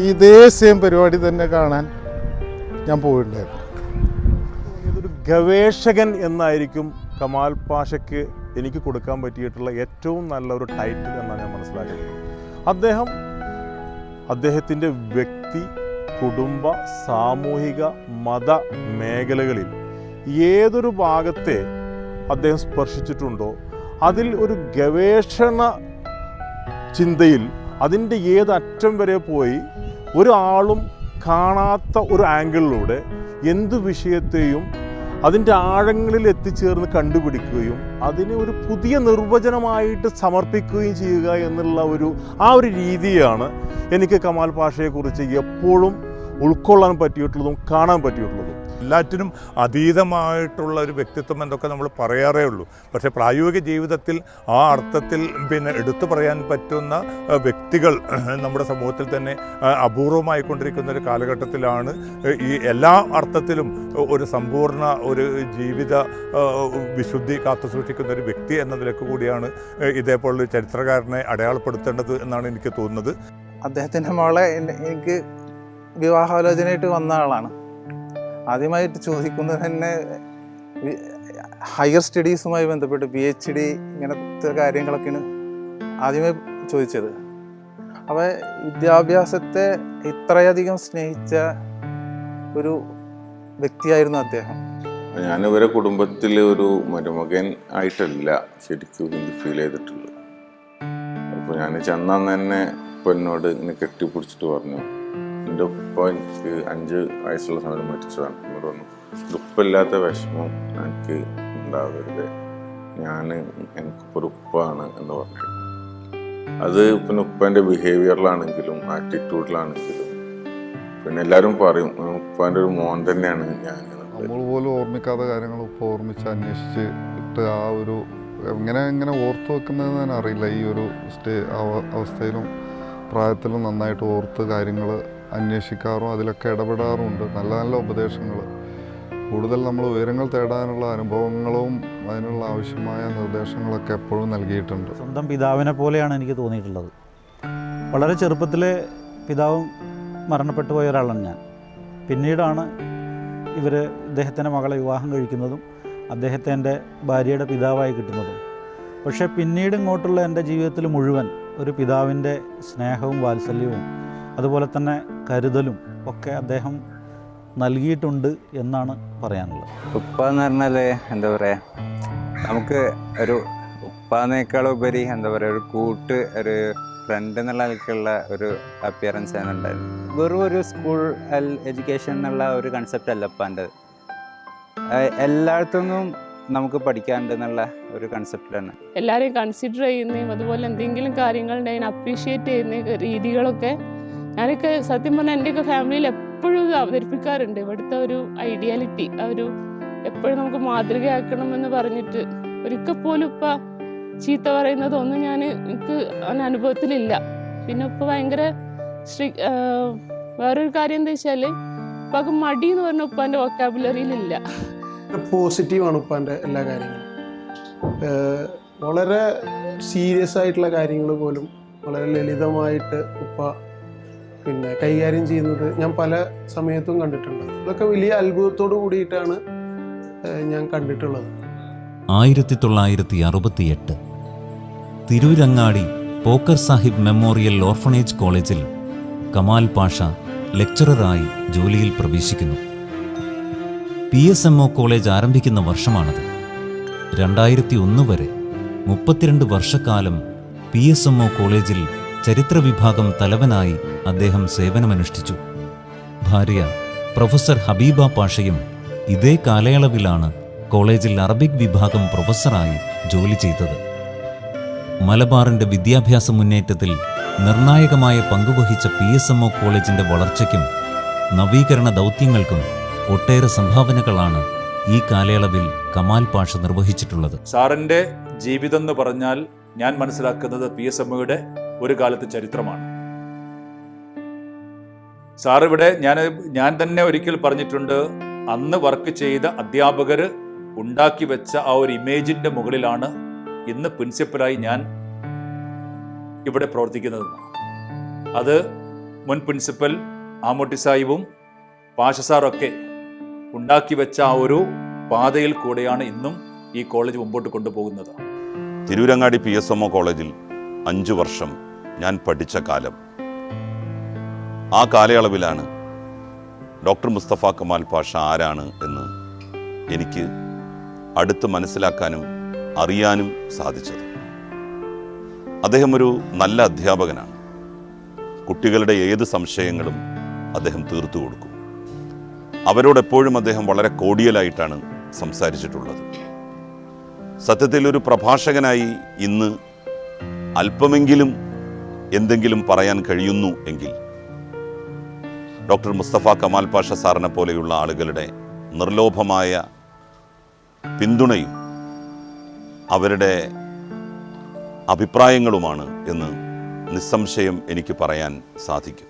Speaker 19: ഇതേ same പരിപാടി തന്നെ കാണാൻ ഞാൻ പോയിട്ടുണ്ടായിരുന്നു.
Speaker 20: ഇതൊരു ഗവേഷകൻ എന്നായിരിക്കും കമാൽ പാഷയ്ക്ക് എനിക്ക് കൊടുക്കാൻ പറ്റിയിട്ടുള്ള ഏറ്റവും നല്ലൊരു ടൈറ്റിൽ എന്നാണ് ഞാൻ മനസ്സിലാക്കുന്നത്. അദ്ദേഹത്തിൻ്റെ വ്യക്തി, കുടുംബ, സാമൂഹിക, മത മേഖലകളിൽ ഏതൊരു ഭാഗത്തെ അദ്ദേഹം സ്പർശിച്ചിട്ടുണ്ടോ അതിൽ ഒരു ഗവേഷണ ചിന്തയിൽ അതിൻ്റെ ഏതറ്റം വരെ പോയി ഒരാളും കാണാത്ത ഒരു ആംഗിളിലൂടെ എന്ത് വിഷയത്തെയും അതിൻ്റെ ആഴങ്ങളിൽ എത്തിച്ചേർന്ന് കണ്ടുപിടിക്കുകയും അതിനെ ഒരു പുതിയ നിർവചനമായിട്ട് സമർപ്പിക്കുകയും ചെയ്യുക എന്നുള്ള ആ ഒരു രീതിയാണ് എനിക്ക് കമാൽ പാഷയെക്കുറിച്ച് എപ്പോഴും ഉൾക്കൊള്ളാൻ പറ്റിയിട്ടുള്ളതും കാണാൻ പറ്റിയിട്ടുള്ളതും.
Speaker 21: എല്ലാറ്റിനും അതീതമായിട്ടുള്ള ഒരു വ്യക്തിത്വം എന്നൊക്കെ നമ്മൾ പറയാറേ ഉള്ളൂ. പക്ഷേ പ്രായോഗിക ജീവിതത്തിൽ ആ അർത്ഥത്തിൽ എടുത്തു പറയാൻ പറ്റുന്ന വ്യക്തികൾ നമ്മുടെ സമൂഹത്തിൽ തന്നെ അപൂർവമായിക്കൊണ്ടിരിക്കുന്ന ഒരു കാലഘട്ടത്തിലാണ് ഈ എല്ലാ അർത്ഥത്തിലും ഒരു സമ്പൂർണ്ണ ഒരു ജീവിത വിശുദ്ധി കാത്തുസൂക്ഷിക്കുന്ന ഒരു വ്യക്തി എന്ന നിലക്ക് കൂടിയാണ് ഇതേപോലൊരു ചരിത്രകാരനെ അടയാളപ്പെടുത്തേണ്ടത് എന്നാണ് എനിക്ക് തോന്നുന്നത്.
Speaker 22: അദ്ദേഹത്തിൻ്റെ മകളെ എനിക്ക് വിവാഹാലോചനയായിട്ട് വന്ന ആളാണ്. ആദ്യമായിട്ട് ചോദിക്കുന്നത് തന്നെ ഹയർ സ്റ്റഡീസുമായി ബന്ധപ്പെട്ട് PhD ഇങ്ങനത്തെ കാര്യങ്ങളൊക്കെയാണ് ആദ്യമായി ചോദിച്ചത്. അപ്പോൾ വിദ്യാഭ്യാസത്തെ ഇത്രയധികം സ്നേഹിച്ച ഒരു വ്യക്തിയായിരുന്നു അദ്ദേഹം.
Speaker 23: ഞാനിവരെ കുടുംബത്തിൽ ഒരു മരുമകൻ ആയിട്ടല്ല ശരിക്കും എനിക്ക് ഫീൽ ചെയ്തിട്ടുള്ളത്. അപ്പോൾ ഞാൻ ചെന്നന്ന് തന്നെ എന്നോട് ഇങ്ങനെ കെട്ടിപ്പിടിച്ചിട്ട് പറഞ്ഞു, എൻ്റെ ഉപ്പ എനിക്ക് 5 വയസ്സുള്ള സമയം മരിച്ചതാണ്. എന്നോട് പറഞ്ഞു, ഉപ്പില്ലാത്ത വിഷമം എനിക്ക് ഉണ്ടാവരുത്, എനിക്കിപ്പോൾ ഉപ്പാണ് എന്ന് പറഞ്ഞു. അത് പിന്നെ ഉപ്പാൻ്റെ ബിഹേവിയറിലാണെങ്കിലും ആറ്റിറ്റ്യൂഡിലാണെങ്കിലും പിന്നെ എല്ലാവരും പറയും ഉപ്പാൻ്റെ ഒരു മോൻ തന്നെയാണ് ഞാൻ.
Speaker 19: നമ്മൾ പോലും ഓർമ്മിക്കാത്ത കാര്യങ്ങൾ ഇപ്പോൾ ഓർമ്മിച്ച് അന്വേഷിച്ച് ഇട്ട് ആ ഒരു എങ്ങനെ ഓർത്തു വെക്കുന്നതെന്ന് ഞാൻ അറിയില്ല. ഈ ഒരു അവസ്ഥയിലും പ്രായത്തിലും നന്നായിട്ട് ഓർത്ത് കാര്യങ്ങൾ അന്വേഷിക്കാറും അതിലൊക്കെ ഇടപെടാറുമുണ്ട്. നല്ല നല്ല ഉപദേശങ്ങൾ, കൂടുതൽ നമ്മൾ ഉയരങ്ങൾ തേടാനുള്ള അനുഭവങ്ങളും അതിനുള്ള ആവശ്യമായ നിർദ്ദേശങ്ങളൊക്കെ എപ്പോഴും നൽകിയിട്ടുണ്ട്.
Speaker 24: സ്വന്തം പിതാവിനെ പോലെയാണ് എനിക്ക് തോന്നിയിട്ടുള്ളത്. വളരെ ചെറുപ്പത്തിൽ പിതാവ് മരണപ്പെട്ടു പോയ ഒരാളാണ് ഞാൻ. പിന്നീടാണ് ഇദ്ദേഹത്തിൻ്റെ മകളെ വിവാഹം കഴിക്കുന്നതും അദ്ദേഹത്തെ എൻ്റെ ഭാര്യയുടെ പിതാവായി കിട്ടുന്നതും. പക്ഷേ പിന്നീട് ഇങ്ങോട്ടുള്ള എൻ്റെ ജീവിതത്തിൽ മുഴുവൻ ഒരു പിതാവിൻ്റെ സ്നേഹവും വാത്സല്യവും അതുപോലെ തന്നെ കരുതലും ഒക്കെ അദ്ദേഹം നൽകിയിട്ടുണ്ട് എന്നാണ് പറയാനുള്ളത്.
Speaker 25: ഉപ്പ എന്ന് പറഞ്ഞാൽ എന്താ പറയുക, നമുക്ക് ഒരു ഉപ്പാന്നേക്കാളുപരി എന്താ പറയുക ഒരു ഫ്രണ്ട് എന്നുള്ള നിലയ്ക്കുള്ള ഒരു അപ്പിയറൻസ് ആണ് ഉണ്ടായിരുന്നു. വെറും ഒരു സ്കൂൾ എഡ്യൂക്കേഷൻ എന്നുള്ള ഒരു കൺസെപ്റ്റ് അല്ല ഉപ്പാൻ്റെ. എല്ലായിടത്തുനിന്നും നമുക്ക് പഠിക്കാനുണ്ടെന്നുള്ള ഒരു കൺസെപ്റ്റിലാണ്
Speaker 26: എല്ലാവരെയും കൺസിഡർ ചെയ്യുന്നതും അതുപോലെ എന്തെങ്കിലും കാര്യങ്ങളുണ്ടെങ്കിൽ അപ്രീഷിയേറ്റ് ചെയ്യുന്ന രീതികളൊക്കെ ഞാനൊക്കെ സത്യം പറഞ്ഞാൽ എൻ്റെയൊക്കെ ഫാമിലിയിൽ എപ്പോഴും ഇത് അവതരിപ്പിക്കാറുണ്ട്. ഇവിടുത്തെ ഒരു ഐഡിയാലിറ്റി എപ്പോഴും നമുക്ക് മാതൃകയാക്കണമെന്ന് പറഞ്ഞിട്ട് ഒരിക്കൽ പോലും ഇപ്പം ചീത്ത പറയുന്നതൊന്നും എനിക്ക് അനുഭവത്തിലില്ല. പിന്നെ ഇപ്പം ഭയങ്കര വേറൊരു കാര്യം എന്താ വെച്ചാൽ ഇപ്പം മടി എന്ന് പറഞ്ഞ ഉപ്പാൻ്റെ വൊക്കാബുലറിയിലില്ല.
Speaker 27: പോസിറ്റീവാണ് ഉപ്പാൻ്റെ എല്ലാ കാര്യങ്ങളും. വളരെ സീരിയസ് ആയിട്ടുള്ള കാര്യങ്ങൾ പോലും വളരെ ലളിതമായിട്ട് ഉപ്പ കൈകാര്യം ചെയ്യുന്നത് ഞാൻ പല സമയത്തും കണ്ടിട്ടുണ്ട്. ഇതൊക്കെ വലിയ അത്ഭുതത്തോടു കൂടിയിട്ടാണ് ഞാൻ കണ്ടിട്ടുള്ളത്.
Speaker 1: 1968 തിരൂരങ്ങാടി പോക്കർ സാഹിബ് മെമ്മോറിയൽ ഓർഫണേജ് കോളേജിൽ കമാൽ പാഷ ലെക്ചററായി ജോലിയിൽ പ്രവേശിക്കുന്നു. PSMO കോളേജ് ആരംഭിക്കുന്ന വർഷമാണത്. 2001 വരെ 32 വർഷക്കാലം PSMO കോളേജിൽ ചരിത്ര വിഭാഗം തലവനായി അദ്ദേഹം സേവനമനുഷ്ഠിച്ചു. ഭാര്യ പ്രൊഫസർ ഹബീബ പാഷയും ഇതേ കാലയളവിലാണ് കോളേജിൽ അറബിക് വിഭാഗം പ്രൊഫസറായി ജോലി ചെയ്തത്. മലബാറിന്റെ വിദ്യാഭ്യാസ മുന്നേറ്റത്തിൽ നിർണായകമായ പങ്കുവഹിച്ച PSMO കോളേജിന്റെ വളർച്ചയ്ക്കും നവീകരണ ദൗത്യങ്ങൾക്കും ഒട്ടേറെ സംഭാവനകളാണ് ഈ കാലയളവിൽ കമാൽ പാഷ നിർവഹിച്ചിട്ടുള്ളത്.
Speaker 28: സാറിൻ്റെ ജീവിതം എന്ന് പറഞ്ഞാൽ ഞാൻ മനസ്സിലാക്കുന്നത് PSMOയുടെ ഒരു കാലത്തെ ചരിത്രമാണ്. സാറിവിടെ ഞാൻ തന്നെ ഒരിക്കൽ പറഞ്ഞിട്ടുണ്ട്, അന്ന് വർക്ക് ചെയ്ത അധ്യാപകർ ഉണ്ടാക്കി വെച്ച ആ ഒരു ഇമേജിൻ്റെ മുകളിലാണ് ഇന്ന് പ്രിൻസിപ്പലായി ഞാൻ ഇവിടെ പ്രവർത്തിക്കുന്നത്. അത് മുൻ പ്രിൻസിപ്പൽ ആമോട്ടി സാഹിബും പാഷ സാറൊക്കെ ഉണ്ടാക്കി വെച്ച ആ ഒരു പാതയിൽ കൂടെയാണ് ഇന്നും ഈ കോളേജ് മുമ്പോട്ട് കൊണ്ടുപോകുന്നത്.
Speaker 2: തിരൂരങ്ങാടി PSMO കോളേജിൽ 5 വർഷം ഞാൻ പഠിച്ച കാലം. ആ കാലയളവിലാണ് ഡോക്ടർ മുസ്തഫ കമാൽ പാഷ ആരാണ് എന്ന് എനിക്ക് അടുത്ത് മനസ്സിലാക്കാനും അറിയാനും സാധിച്ചത്. അദ്ദേഹം ഒരു നല്ല അധ്യാപകനാണ്. കുട്ടികളുടെ ഏത് സംശയങ്ങളും അദ്ദേഹം തീർത്തു കൊടുക്കും. അവരോടെപ്പോഴും അദ്ദേഹം വളരെ കോഡിയലായിട്ടാണ് സംസാരിച്ചിട്ടുള്ളത്. സത്യത്തിൽ ഒരു പ്രഭാഷകനായി ഇന്ന് അല്പമെങ്കിലും എന്തെങ്കിലും പറയാൻ കഴിയുന്നു എങ്കിൽ ഡോക്ടർ മുസ്തഫ കമാൽ പാഷ സാറിനെ പോലെയുള്ള ആളുകളുടെ നിർലോഭമായ പിന്തുണയും അവരുടെ അഭിപ്രായങ്ങളുമാണ് എന്ന് നിസ്സംശയം എനിക്ക് പറയാൻ സാധിക്കും.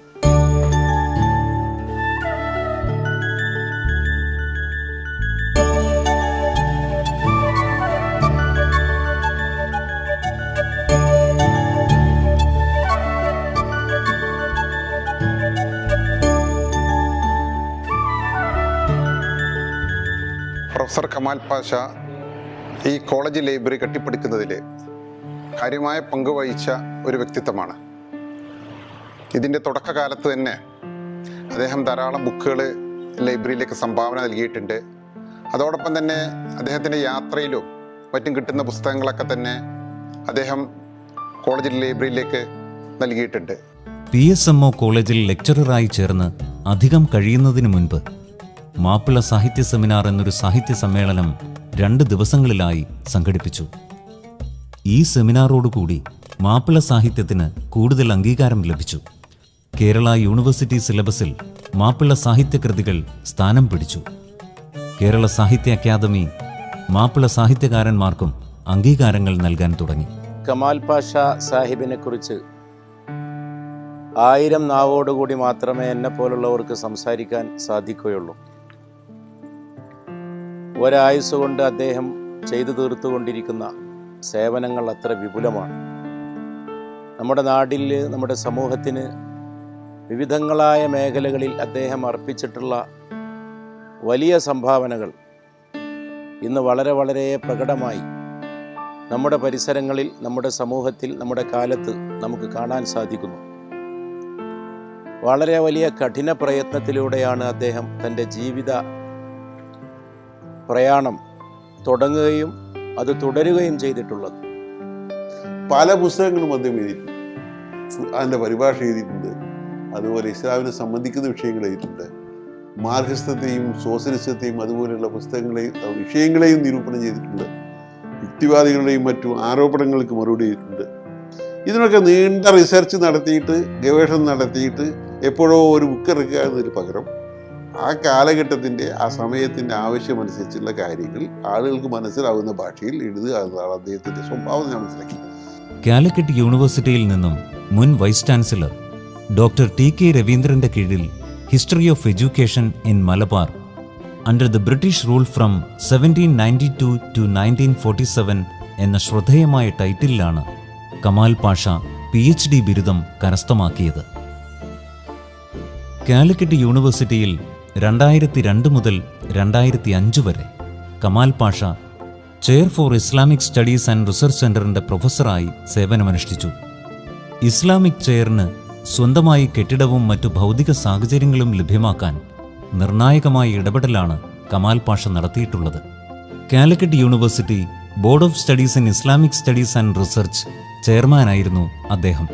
Speaker 3: പ്രൊഫസർ കമാൽ പാഷ ഈ കോളേജ് ലൈബ്രറി കെട്ടിപ്പടുക്കുന്നതിൽ കാര്യമായ പങ്ക് വഹിച്ച ഒരു വ്യക്തിത്വമാണ്. ഇതിൻ്റെ തുടക്കകാലത്ത് തന്നെ അദ്ദേഹം ധാരാളം ബുക്കുകൾ ലൈബ്രറിയിലേക്ക് സംഭാവന നൽകിയിട്ടുണ്ട്. അതോടൊപ്പം തന്നെ അദ്ദേഹത്തിൻ്റെ യാത്രയിലും മറ്റും കിട്ടുന്ന പുസ്തകങ്ങളൊക്കെ തന്നെ അദ്ദേഹം കോളേജ് ലൈബ്രറിയിലേക്ക് നൽകിയിട്ടുണ്ട്.
Speaker 1: PSMO കോളേജിൽ ലെക്ചററായി ചേർന്ന് അധികം കഴിയുന്നതിന് മുൻപ് മാപ്പിള സാഹിത്യ സെമിനാർ എന്നൊരു സാഹിത്യ സമ്മേളനം 2 ദിവസങ്ങളിലായി സംഘടിപ്പിച്ചു. ഈ സെമിനാറോടുകൂടി മാപ്പിള സാഹിത്യത്തിന് കൂടുതൽ അംഗീകാരം ലഭിച്ചു. കേരള യൂണിവേഴ്സിറ്റി സിലബസിൽ മാപ്പിള സാഹിത്യകൃതികൾ സ്ഥാനം പിടിച്ചു. കേരള സാഹിത്യ അക്കാദമി മാപ്പിള സാഹിത്യകാരന്മാർക്കും അംഗീകാരങ്ങൾ നൽകാൻ തുടങ്ങി.
Speaker 4: കമാൽ പാഷ സാഹിബിനെ കുറിച്ച് 1000 നാവോടുകൂടി മാത്രമേ എന്നെ പോലുള്ളവർക്ക് സംസാരിക്കാൻ സാധിക്കുകയുള്ളൂ. ഒരായുസ് കൊണ്ട് അദ്ദേഹം ചെയ്തു തീർത്തുകൊണ്ടിരിക്കുന്ന സേവനങ്ങൾ അത്ര വിപുലമാണ്. നമ്മുടെ നാട്ടിൽ, നമ്മുടെ സമൂഹത്തിന് വിവിധങ്ങളായ മേഖലകളിൽ അദ്ദേഹം അർപ്പിച്ചിട്ടുള്ള വലിയ സംഭാവനകൾ ഇന്ന് വളരെ വളരെ പ്രകടമായി നമ്മുടെ പരിസരങ്ങളിൽ, നമ്മുടെ സമൂഹത്തിൽ, നമ്മുടെ കാലത്ത് നമുക്ക് കാണാൻ സാധിക്കുന്നു. വളരെ വലിയ കഠിന പ്രയത്നത്തിലൂടെയാണ് അദ്ദേഹം തൻ്റെ ജീവിത പ്രയാണം തുടങ്ങുകയും അത് തുടരുകയും ചെയ്തിട്ടുള്ളത്.
Speaker 5: പല പുസ്തകങ്ങളും അദ്ദേഹം എഴുതിയിട്ടുണ്ട്. അതിൻ്റെ പരിഭാഷ എഴുതിയിട്ടുണ്ട്. അതുപോലെ ഇസ്ലാമിനെ സംബന്ധിക്കുന്ന വിഷയങ്ങൾ എഴുതിയിട്ടുണ്ട്. മാർക്സിസത്തെയും സോഷ്യലിസത്തെയും അതുപോലെയുള്ള വിഷയങ്ങളെയും നിരൂപണം ചെയ്തിട്ടുണ്ട്. യുക്തിവാദികളുടെയും മറ്റു ആരോപണങ്ങൾക്ക് മറുപടി ചെയ്തിട്ടുണ്ട്. ഇതിനൊക്കെ നീണ്ട റിസർച്ച് നടത്തിയിട്ട്, ഗവേഷണം നടത്തിയിട്ട് എപ്പോഴോ ഒരു ബുക്ക് ഇറക്കുക എന്നതിന് പകരം ആ കാലഘട്ടത്തിൻ്റെ, ആ സമയത്തിൻ്റെ ആവശ്യമനുസരിച്ചുള്ള കാര്യങ്ങൾ ആളുകൾക്ക് മനസ്സിലാവുന്ന ഭാഷയിൽ എഴുതുക എന്നതാണ് അദ്ദേഹത്തിൻ്റെ സ്വഭാവം ഞാൻ മനസ്സിലാക്കി.
Speaker 1: കാലിക്കറ്റ് യൂണിവേഴ്സിറ്റിയിൽ നിന്നും മുൻ വൈസ് ചാൻസലർ ഡോക്ടർ TK രവീന്ദ്രന്റെ കീഴിൽ history of education in Malabar under the British rule from 1792 to 1947 എന്ന ശ്രദ്ധേയമായ ടൈറ്റിലാണ് കമാൽ പാഷ PhD ബിരുദം കരസ്ഥമാക്കിയത്. കാലിക്കറ്റ് യൂണിവേഴ്സിറ്റിയിൽ 2002 മുതൽ 2005 വരെ Kamal Pasha chair four Islamic studies and research സെന്ററിന്റെ പ്രൊഫസറായി സേവനമനുഷ്ഠിച്ചു. ഇസ്ലാമിക് ചെയറിന് സ്വന്തമായി കെട്ടിടവും മറ്റു ഭൗതിക സാഹചര്യങ്ങളും ലഭ്യമാക്കാൻ നിർണായകമായ ഇടപെടലാണ് കമാൽ പാഷ നടത്തിയിട്ടുള്ളത്. Calicut university board of studies in Islamic studies and research ചെയർമാനായിരുന്നു അദ്ദേഹം.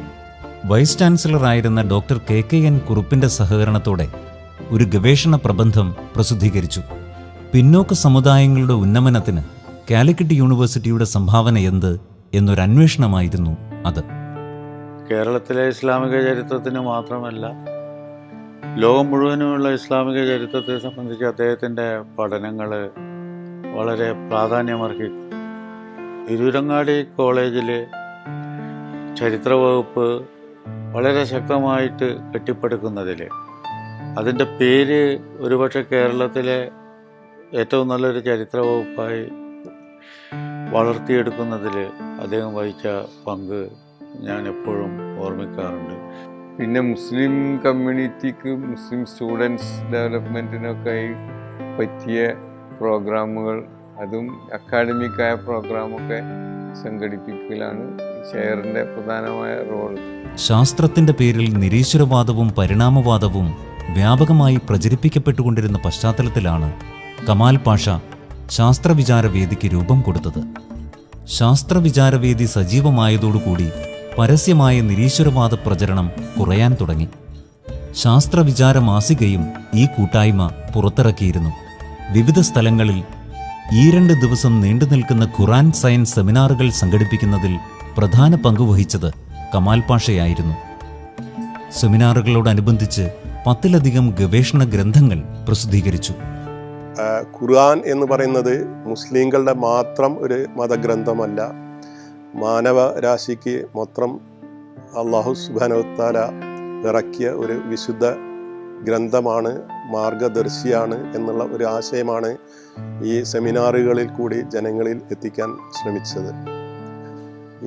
Speaker 1: വൈസ് ചാൻസലറായിരുന്ന ഡോക്ടർ KKN കുറുപ്പിന്റെ സഹകരണത്തോടെ ഒരു ഗവേഷണ പ്രബന്ധം പ്രസിദ്ധീകരിച്ചു. പിന്നോക്ക സമുദായങ്ങളുടെ ഉന്നമനത്തിന് കാലിക്കറ്റ് യൂണിവേഴ്സിറ്റിയുടെ സംഭാവന എന്ത് എന്നൊരു അന്വേഷണമായിരുന്നു അത്.
Speaker 6: കേരളത്തിലെ ഇസ്ലാമിക ചരിത്രത്തിന് മാത്രമല്ല, ലോകം മുഴുവനുമുള്ള ഇസ്ലാമിക ചരിത്രത്തെ സംബന്ധിച്ച് അദ്ദേഹത്തിൻ്റെ പഠനങ്ങൾ വളരെ പ്രാധാന്യമർഹി. തിരൂരങ്ങാടി കോളേജിൽ ചരിത്ര വകുപ്പ് വളരെ ശക്തമായിട്ട് കെട്ടിപ്പടുക്കുന്നതിൽ, അതിൻ്റെ പേര് ഒരുപക്ഷെ കേരളത്തിലെ ഏറ്റവും നല്ലൊരു ചരിത്ര വകുപ്പായി വളർത്തിയെടുക്കുന്നതിൽ അദ്ദേഹം വഹിച്ച പങ്ക് ഞാൻ എപ്പോഴും ഓർമ്മിക്കാറുണ്ട്.
Speaker 7: പിന്നെ മുസ്ലിം കമ്മ്യൂണിറ്റിക്ക് മുസ്ലിം സ്റ്റുഡൻസ് ഡെവലപ്മെൻറ്റിനൊക്കെ പറ്റിയ പ്രോഗ്രാമുകൾ, അതും അക്കാഡമിക്കായ പ്രോഗ്രാമൊക്കെ സംഘടിപ്പിക്കലാണ് ഷെയറിൻ്റെ പ്രധാനമായ റോൾ.
Speaker 1: ശാസ്ത്രത്തിന്റെ പേരിൽ നിരീശ്വരവാദവും പരിണാമവാദവും വ്യാപകമായി പ്രചരിപ്പിക്കപ്പെട്ടുകൊണ്ടിരുന്ന പശ്ചാത്തലത്തിലാണ് കമാൽ പാഷ ശാസ്ത്രവിചാരവേദിക്ക് രൂപം കൊടുത്തത്. ശാസ്ത്രവിചാരവേദി സജീവമായതോടുകൂടി പരസ്യമായ നിരീശ്വരവാദ പ്രചരണം കുറയാൻ തുടങ്ങി. ശാസ്ത്രവിചാര മാസികയും ഈ കൂട്ടായ്മ പുറത്തിറക്കിയിരുന്നു. വിവിധ സ്ഥലങ്ങളിൽ 2 ദിവസം നീണ്ടുനിൽക്കുന്ന ഖുറാൻ സയൻസ് സെമിനാറുകൾ സംഘടിപ്പിക്കുന്നതിൽ പ്രധാന പങ്കുവഹിച്ചത് കമാൽ പാഷയായിരുന്നു. സെമിനാറുകളോടനുബന്ധിച്ച് 10-ലധികം ഗവേഷണ ഗ്രന്ഥങ്ങൾ പ്രസിദ്ധീകരിച്ചു.
Speaker 8: ഖുർആൻ എന്ന് പറയുന്നത് മുസ്ലിങ്ങളുടെ മാത്രം ഒരു മതഗ്രന്ഥമല്ല, മാനവരാശിക്ക് മൊത്തം അള്ളാഹു സുബ്ഹാനഹു വ തആല ഇറക്കിയ ഒരു വിശുദ്ധ ഗ്രന്ഥമാണ്, മാർഗദർശിയാണ് എന്നുള്ള ഒരു ആശയമാണ് ഈ സെമിനാറുകളിൽ കൂടി ജനങ്ങളിൽ എത്തിക്കാൻ ശ്രമിച്ചത്.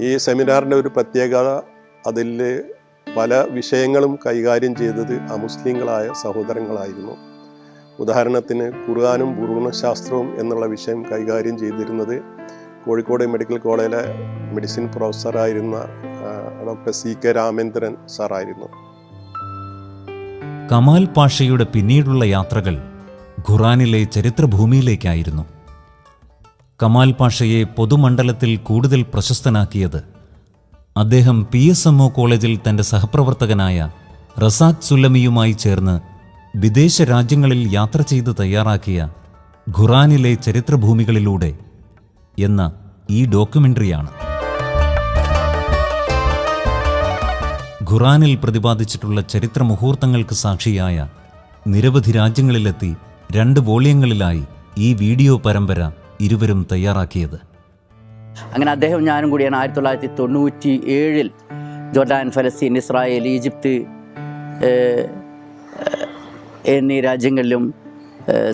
Speaker 8: ഈ സെമിനാറിൻ്റെ ഒരു പ്രത്യേകത, അതിൽ പല വിഷയങ്ങളും കൈകാര്യം ചെയ്തത് അമുസ്ലിങ്ങളായ സഹോദരങ്ങളായിരുന്നു. ഉദാഹരണത്തിന് ഖുർആനും ഭൂഗോളശാസ്ത്രവും എന്നുള്ള വിഷയം കൈകാര്യം ചെയ്തിരുന്നത് കോഴിക്കോട് മെഡിക്കൽ കോളേജിലെ മെഡിസിൻ പ്രൊഫസറായിരുന്ന ഡോക്ടർ CK രാമേന്ദ്രൻ സാറായിരുന്നു.
Speaker 1: കമാൽ പാഷയുടെ പിന്നീടുള്ള യാത്രകൾ ഖുറാനിലെ ചരിത്രഭൂമിയിലേക്കായിരുന്നു. കമാൽ പാഷയെ പൊതുമണ്ഡലത്തിൽ കൂടുതൽ പ്രശസ്തനാക്കിയത് അദ്ദേഹം PSMO കോളേജിൽ തൻ്റെ സഹപ്രവർത്തകനായ റസാഖ് സുല്ലമിയുമായി ചേർന്ന് വിദേശ രാജ്യങ്ങളിൽ യാത്ര ചെയ്ത് തയ്യാറാക്കിയ ഖുറാനിലെ ചരിത്രഭൂമികളിലൂടെ എന്ന ഈ ഡോക്യുമെൻ്ററിയാണ്. ഖുറാനിൽ പ്രതിപാദിച്ചിട്ടുള്ള ചരിത്ര മുഹൂർത്തങ്ങൾക്ക് സാക്ഷിയായ നിരവധി രാജ്യങ്ങളിലെത്തി 2 വോള്യങ്ങളിലായി ഈ വീഡിയോ പരമ്പര ഇരുവരും തയ്യാറാക്കിയത്.
Speaker 9: അങ്ങനെ അദ്ദേഹം ഞാനും കൂടിയാണ് 1997 ജോർഡാൻ, ഫലസ്തീൻ, ഇസ്രായേൽ, ഈജിപ്ത് എന്നീ രാജ്യങ്ങളിലും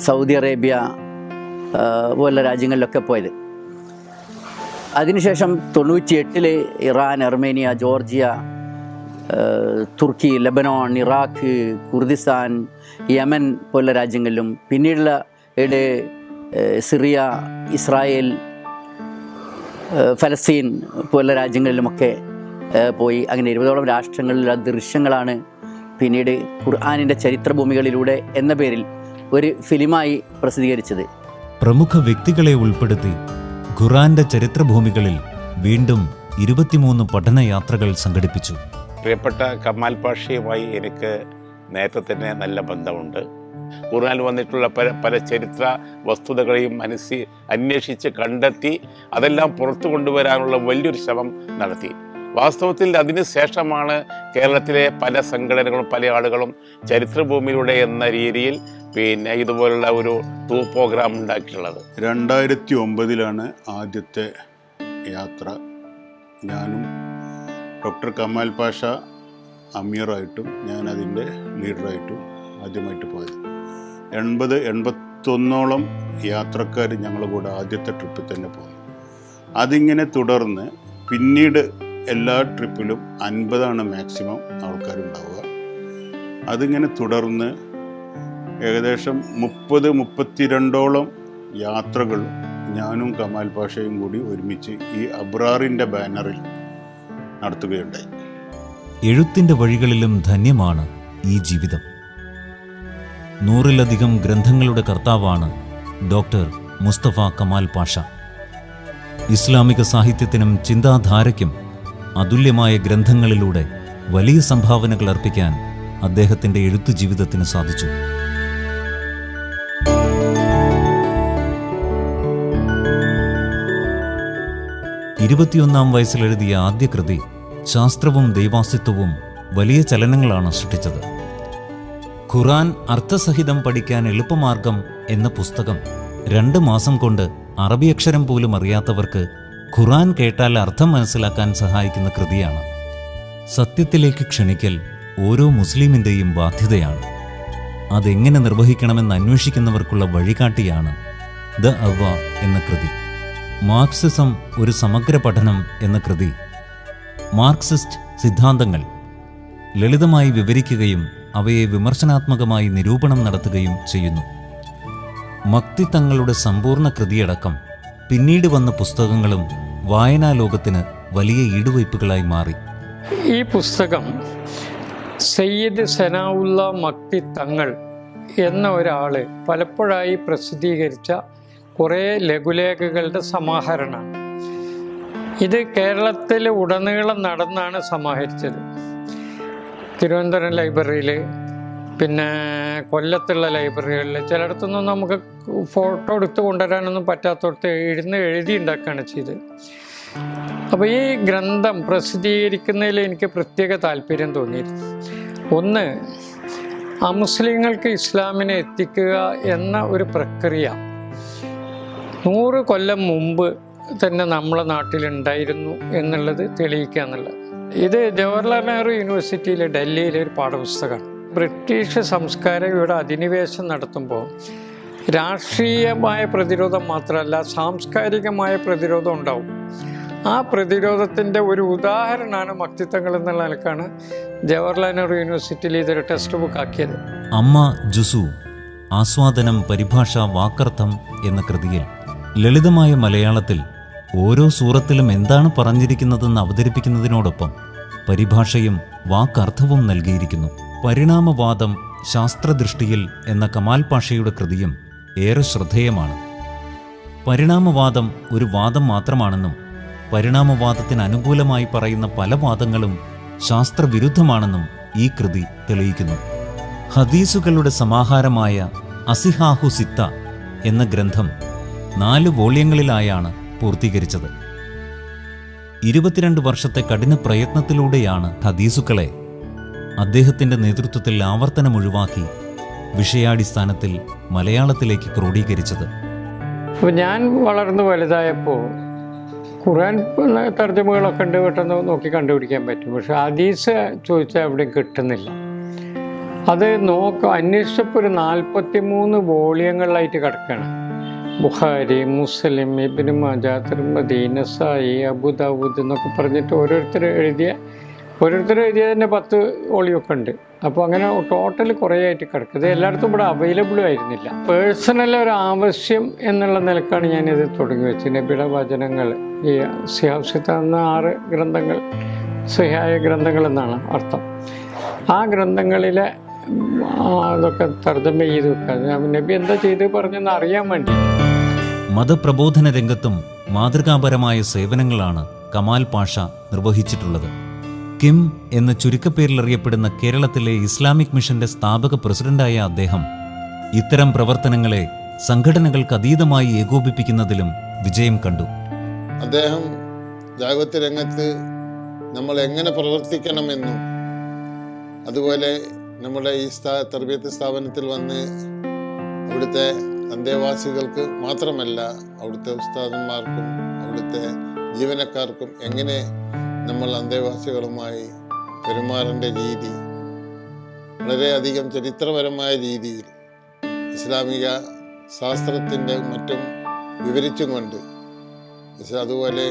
Speaker 9: സൗദി അറേബ്യ പോലുള്ള രാജ്യങ്ങളിലൊക്കെ പോയത്. അതിനുശേഷം 98 ഇറാൻ, അർമേനിയ, ജോർജിയ, തുർക്കി, ലബനോൺ, ഇറാഖ്, കുർദിസ്ഥാൻ, യമൻ പോലുള്ള രാജ്യങ്ങളിലും, പിന്നീടുള്ള സിറിയ, ഇസ്രായേൽ, ഫലസ്തീൻ പോലുള്ള രാജ്യങ്ങളിലുമൊക്കെ പോയി. അങ്ങനെ 20ഓളം രാഷ്ട്രങ്ങളിലുള്ള ദൃശ്യങ്ങളാണ് പിന്നീട് ഖുർആനിൻ്റെ ചരിത്രഭൂമികളിലൂടെ എന്ന പേരിൽ ഒരു ഫിലിമായി പ്രസിദ്ധീകരിച്ചത്.
Speaker 1: പ്രമുഖ വ്യക്തികളെ ഉൾപ്പെടുത്തി ഖുർആന്റെ ചരിത്രഭൂമികളിൽ വീണ്ടും 23 പഠനയാത്രകൾ സംഘടിപ്പിച്ചു.
Speaker 4: പ്രിയപ്പെട്ട കമാൽ പാഷയുമായി എനിക്ക് നേരത്തെ തന്നെ നല്ല ബന്ധമുണ്ട്. ഖുർആനിൽ വന്നിട്ടുള്ള പല ചരിത്ര വസ്തുതകളെയും അന്വേഷിച്ച് കണ്ടെത്തി അതെല്ലാം പുറത്തു കൊണ്ടുവരാനുള്ള വലിയൊരു ശ്രമം നടത്തി. വാസ്തവത്തിൽ അതിന് ശേഷമാണ് കേരളത്തിലെ പല സംഘടനകളും പല ആളുകളും ചരിത്രഭൂമിയിലൂടെ എന്ന രീതിയിൽ ഇതുപോലുള്ള ഒരു ടൂർ പ്രോഗ്രാം ഉണ്ടാക്കിയിട്ടുള്ളത്.
Speaker 10: 2009 ആദ്യത്തെ യാത്ര. ഞാനും ഡോക്ടർ കമാൽ പാഷ അമീറായിട്ടും ഞാൻ അതിൻ്റെ ലീഡറായിട്ടും ആദ്യമായിട്ട് പോയത്. 80-81ഓളം യാത്രക്കാർ ഞങ്ങളുടെ കൂടെ ആദ്യത്തെ ട്രിപ്പിൽ തന്നെ പോയി. അതിങ്ങനെ തുടർന്ന് പിന്നീട് എല്ലാ ട്രിപ്പിലും 50 മാക്സിമം ആൾക്കാരുണ്ടാവുക. അതിങ്ങനെ തുടർന്ന് ഏകദേശം 30-32ഓളം യാത്രകൾ ഞാനും കമാൽ പാഷയും കൂടി ഒരുമിച്ച് ഈ അബ്രാറിൻ്റെ ബാനറിൽ നടത്തുകയുണ്ടായി.
Speaker 1: എഴുത്തിൻ്റെ വഴികളിലും ധന്യമാണ് ഈ ജീവിതം. 100-ലധികം ഗ്രന്ഥങ്ങളുടെ കർത്താവാണ് ഡോക്ടർ മുസ്തഫ കമാൽ പാഷ. ഇസ്ലാമിക സാഹിത്യത്തിനും ചിന്താധാരയ്ക്കും അതുല്യമായ ഗ്രന്ഥങ്ങളിലൂടെ വലിയ സംഭാവനകൾ അർപ്പിക്കാൻ അദ്ദേഹത്തിൻ്റെ എഴുത്തു ജീവിതത്തിന് സാധിച്ചു. 21-ാം വയസ്സിലെഴുതിയ ആദ്യ കൃതി ശാസ്ത്രവും ദൈവാസ്തിത്വവും വലിയ ചലനങ്ങളാണ് സൃഷ്ടിച്ചത്. ഖുറാൻ അർത്ഥസഹിതം പഠിക്കാൻ എളുപ്പമാർഗം എന്ന പുസ്തകം 2 മാസം കൊണ്ട് അറബി അക്ഷരം പോലും അറിയാത്തവർക്ക് ഖുറാൻ കേട്ടാൽ അർത്ഥം മനസ്സിലാക്കാൻ സഹായിക്കുന്ന കൃതിയാണ്. സത്യത്തിലേക്ക് ക്ഷണിക്കൽ ഓരോ മുസ്ലിമിൻ്റെയും ബാധ്യതയാണ്. അതെങ്ങനെ നിർവഹിക്കണമെന്ന് അന്വേഷിക്കുന്നവർക്കുള്ള വഴികാട്ടിയാണ് ദ അവ എന്ന കൃതി. മാർക്സിസം ഒരു സമഗ്ര പഠനം എന്ന കൃതി മാർക്സിസ്റ്റ് സിദ്ധാന്തങ്ങൾ, ലളിതമായി വിവരിക്കുകയും അവയെ വിമർശനാത്മകമായി നിരൂപണം നടത്തുകയും ചെയ്യുന്നു. മക്തി തങ്ങളുടെ സമ്പൂർണ്ണ കൃതിയടക്കം പിന്നീട് വന്ന പുസ്തകങ്ങളും വായനാലോകത്തിന് വലിയ ഈടുവയ്പ്പുകളായി മാറി.
Speaker 11: ഈ പുസ്തകം സയ്യിദ് സനാഉല്ല മക്തി തങ്ങൾ എന്ന ഒരാൾ പലപ്പോഴായി പ്രസിദ്ധീകരിച്ച കുറേ ലഘുലേഖകളുടെ സമാഹരണമാണ്. ഇത് കേരളത്തിൽ ഉടനീളം നടന്നാണ് സമാഹരിച്ചത്. തിരുവനന്തപുരം ലൈബ്രറിയിൽ, പിന്നെ കൊല്ലത്തുള്ള ലൈബ്രറികളിൽ, ചിലയിടത്തൊന്നും നമുക്ക് ഫോട്ടോ എടുത്ത് കൊണ്ടുവരാനൊന്നും പറ്റാത്തടത്ത് എഴുതി ഉണ്ടാക്കുകയാണ് ചെയ്തത്. അപ്പോൾ ഈ ഗ്രന്ഥം പ്രസിദ്ധീകരിക്കുന്നതിൽ എനിക്ക് പ്രത്യേക താല്പര്യം തോന്നിയിരുന്നു. ഒന്ന്, അമുസ്ലിങ്ങൾക്ക് ഇസ്ലാമിനെ എത്തിക്കുക എന്ന ഒരു പ്രക്രിയ 100 കൊല്ലം മുമ്പ് തന്നെ നമ്മളെ നാട്ടിലുണ്ടായിരുന്നു എന്നുള്ളത് തെളിയിക്കുക എന്നുള്ളത്. ഇത് ജവഹർലാൽ നെഹ്റു യൂണിവേഴ്സിറ്റിയിലെ ഡൽഹിയിലെ ഒരു പാഠപുസ്തകമാണ്. ബ്രിട്ടീഷ് സംസ്കാരം ഇവിടെ അധിനിവേശം നടത്തുമ്പോൾ രാഷ്ട്രീയമായ പ്രതിരോധം മാത്രമല്ല, സാംസ്കാരികമായ പ്രതിരോധം ഉണ്ടാവും. ആ പ്രതിരോധത്തിൻ്റെ ഒരു ഉദാഹരണമാണ് മക്തിത്വങ്ങൾ എന്നുള്ള നിലക്കാണ് ജവഹർലാൽ നെഹ്റു യൂണിവേഴ്സിറ്റിയിൽ ഇതൊരു ടെക്സ്റ്റ് ബുക്ക് ആക്കിയത്.
Speaker 1: അമ്മ ജുസു ആസ്വാദനം പരിഭാഷ വാക്കർത്ഥം എന്ന കൃതിയിൽ ലളിതമായ മലയാളത്തിൽ ഓരോ സൂറത്തിലും എന്താണ് പറഞ്ഞിരിക്കുന്നതെന്ന് അവതരിപ്പിക്കുന്നതിനോടൊപ്പം പരിഭാഷയും വാക്കർത്ഥവും നൽകിയിരിക്കുന്നു. പരിണാമവാദം ശാസ്ത്രദൃഷ്ടിയിൽ എന്ന കമാൽ പാഷയുടെ കൃതിയും ഏറെ ശ്രദ്ധേയമാണ്. പരിണാമവാദം ഒരു വാദം മാത്രമാണെന്നും പരിണാമവാദത്തിന് അനുകൂലമായി പറയുന്ന പല വാദങ്ങളും ശാസ്ത്രവിരുദ്ധമാണെന്നും ഈ കൃതി തെളിയിക്കുന്നു. ഹദീസുകളുടെ സമാഹാരമായ അസിഹാഹു സിത്ത എന്ന ഗ്രന്ഥം 4 വോള്യങ്ങളിലായാണ് പൂർത്തീകരിച്ചത്. 22 വർഷത്തെ കഠിന പ്രയത്നത്തിലൂടെയാണ് ഹദീസുകളെ അദ്ദേഹത്തിൻ്റെ നേതൃത്വത്തിൽ ആവർത്തനമൊഴിവാക്കി വിഷയാടിസ്ഥാനത്തിൽ മലയാളത്തിലേക്ക് ക്രോഡീകരിച്ചത്.
Speaker 11: അപ്പോൾ ഞാൻ വളർന്നു വലുതായപ്പോൾ ഖുർആൻ തർജ്ജമകളൊക്കെ ഉണ്ട്, പെട്ടെന്ന് നോക്കി കണ്ടുപിടിക്കാൻ പറ്റും. പക്ഷെ ഹദീസ് ചോദിച്ചാൽ എവിടെയും കിട്ടുന്നില്ല. അത് അന്വേഷിച്ചപ്പോൾ ഒരു 43 വോള്യങ്ങളിലായിട്ട് കിടക്കുകയാണ്. ബുഖാരി, മുസ്ലിം, ഇബ്നു മാജ, തിർമിദി, നസായി, അബൂദാവൂദ് എന്നൊക്കെ പറഞ്ഞിട്ട് ഓരോരുത്തർ എഴുതിയതിൻ്റെ 10 വോളിയൊക്കെ ഉണ്ട്. അപ്പോൾ അങ്ങനെ ടോട്ടൽ കുറേ ആയിട്ട് കിടക്കുന്നത്. എല്ലായിടത്തും ഇവിടെ അവൈലബിളും ആയിരുന്നില്ല. പേഴ്സണൽ ഒരു ആവശ്യം എന്നുള്ള നിലക്കാണ് ഞാനിത് തുടങ്ങി വെച്ചത്. നബിയുടെ വചനങ്ങൾ, ഈ സിഹാസിത്ത എന്ന 6 ഗ്രന്ഥങ്ങൾ, സിഹായ ഗ്രന്ഥങ്ങൾ എന്നാണ് അർത്ഥം. ആ ഗ്രന്ഥങ്ങളിലെ അതൊക്കെ തർജ്ജമ ചെയ്ത് വെക്കുക, നബി എന്താ ചെയ്ത് പറഞ്ഞെന്ന് അറിയാൻ വേണ്ടി.
Speaker 1: മതപ്രബോധന രംഗത്തും മാതൃകാപരമായ സേവനങ്ങളാണ് കമാൽ പാഷ നിർവഹിച്ചിട്ടുള്ളത്. കിം എന്ന ചുരുക്കപ്പേരിൽ അറിയപ്പെടുന്ന കേരളത്തിലെ ഇസ്ലാമിക് മിഷന്റെ സ്ഥാപക പ്രസിഡന്റായ അദ്ദേഹം ഇത്തരം പ്രവർത്തനങ്ങളെ സംഘടനകൾക്ക് അതീതമായി ഏകോപിപ്പിക്കുന്നതിലും വിജയം കണ്ടു.
Speaker 5: അദ്ദേഹം ദഅവത്ത് രംഗത്ത് നമ്മൾ എങ്ങനെ പ്രവർത്തിക്കണമെന്നും അതുപോലെ നമ്മുടെ ഈ തർബിയത്ത് സ്ഥാപനത്തിൽ വന്ന് അവിടുത്തെ അന്തേവാസികൾക്ക് മാത്രമല്ല, അവിടുത്തെ ഉസ്താദന്മാർക്കും അവിടുത്തെ ജീവനക്കാർക്കും എങ്ങനെ നമ്മൾ അന്തേവാസികളുമായി പെരുമാറേണ്ട രീതി വളരെയധികം ചരിത്രപരമായ രീതിയിൽ ഇസ്ലാമിക ശാസ്ത്രത്തിൻ്റെ മറ്റും വിവരിച്ചും കൊണ്ട്, അതുപോലെ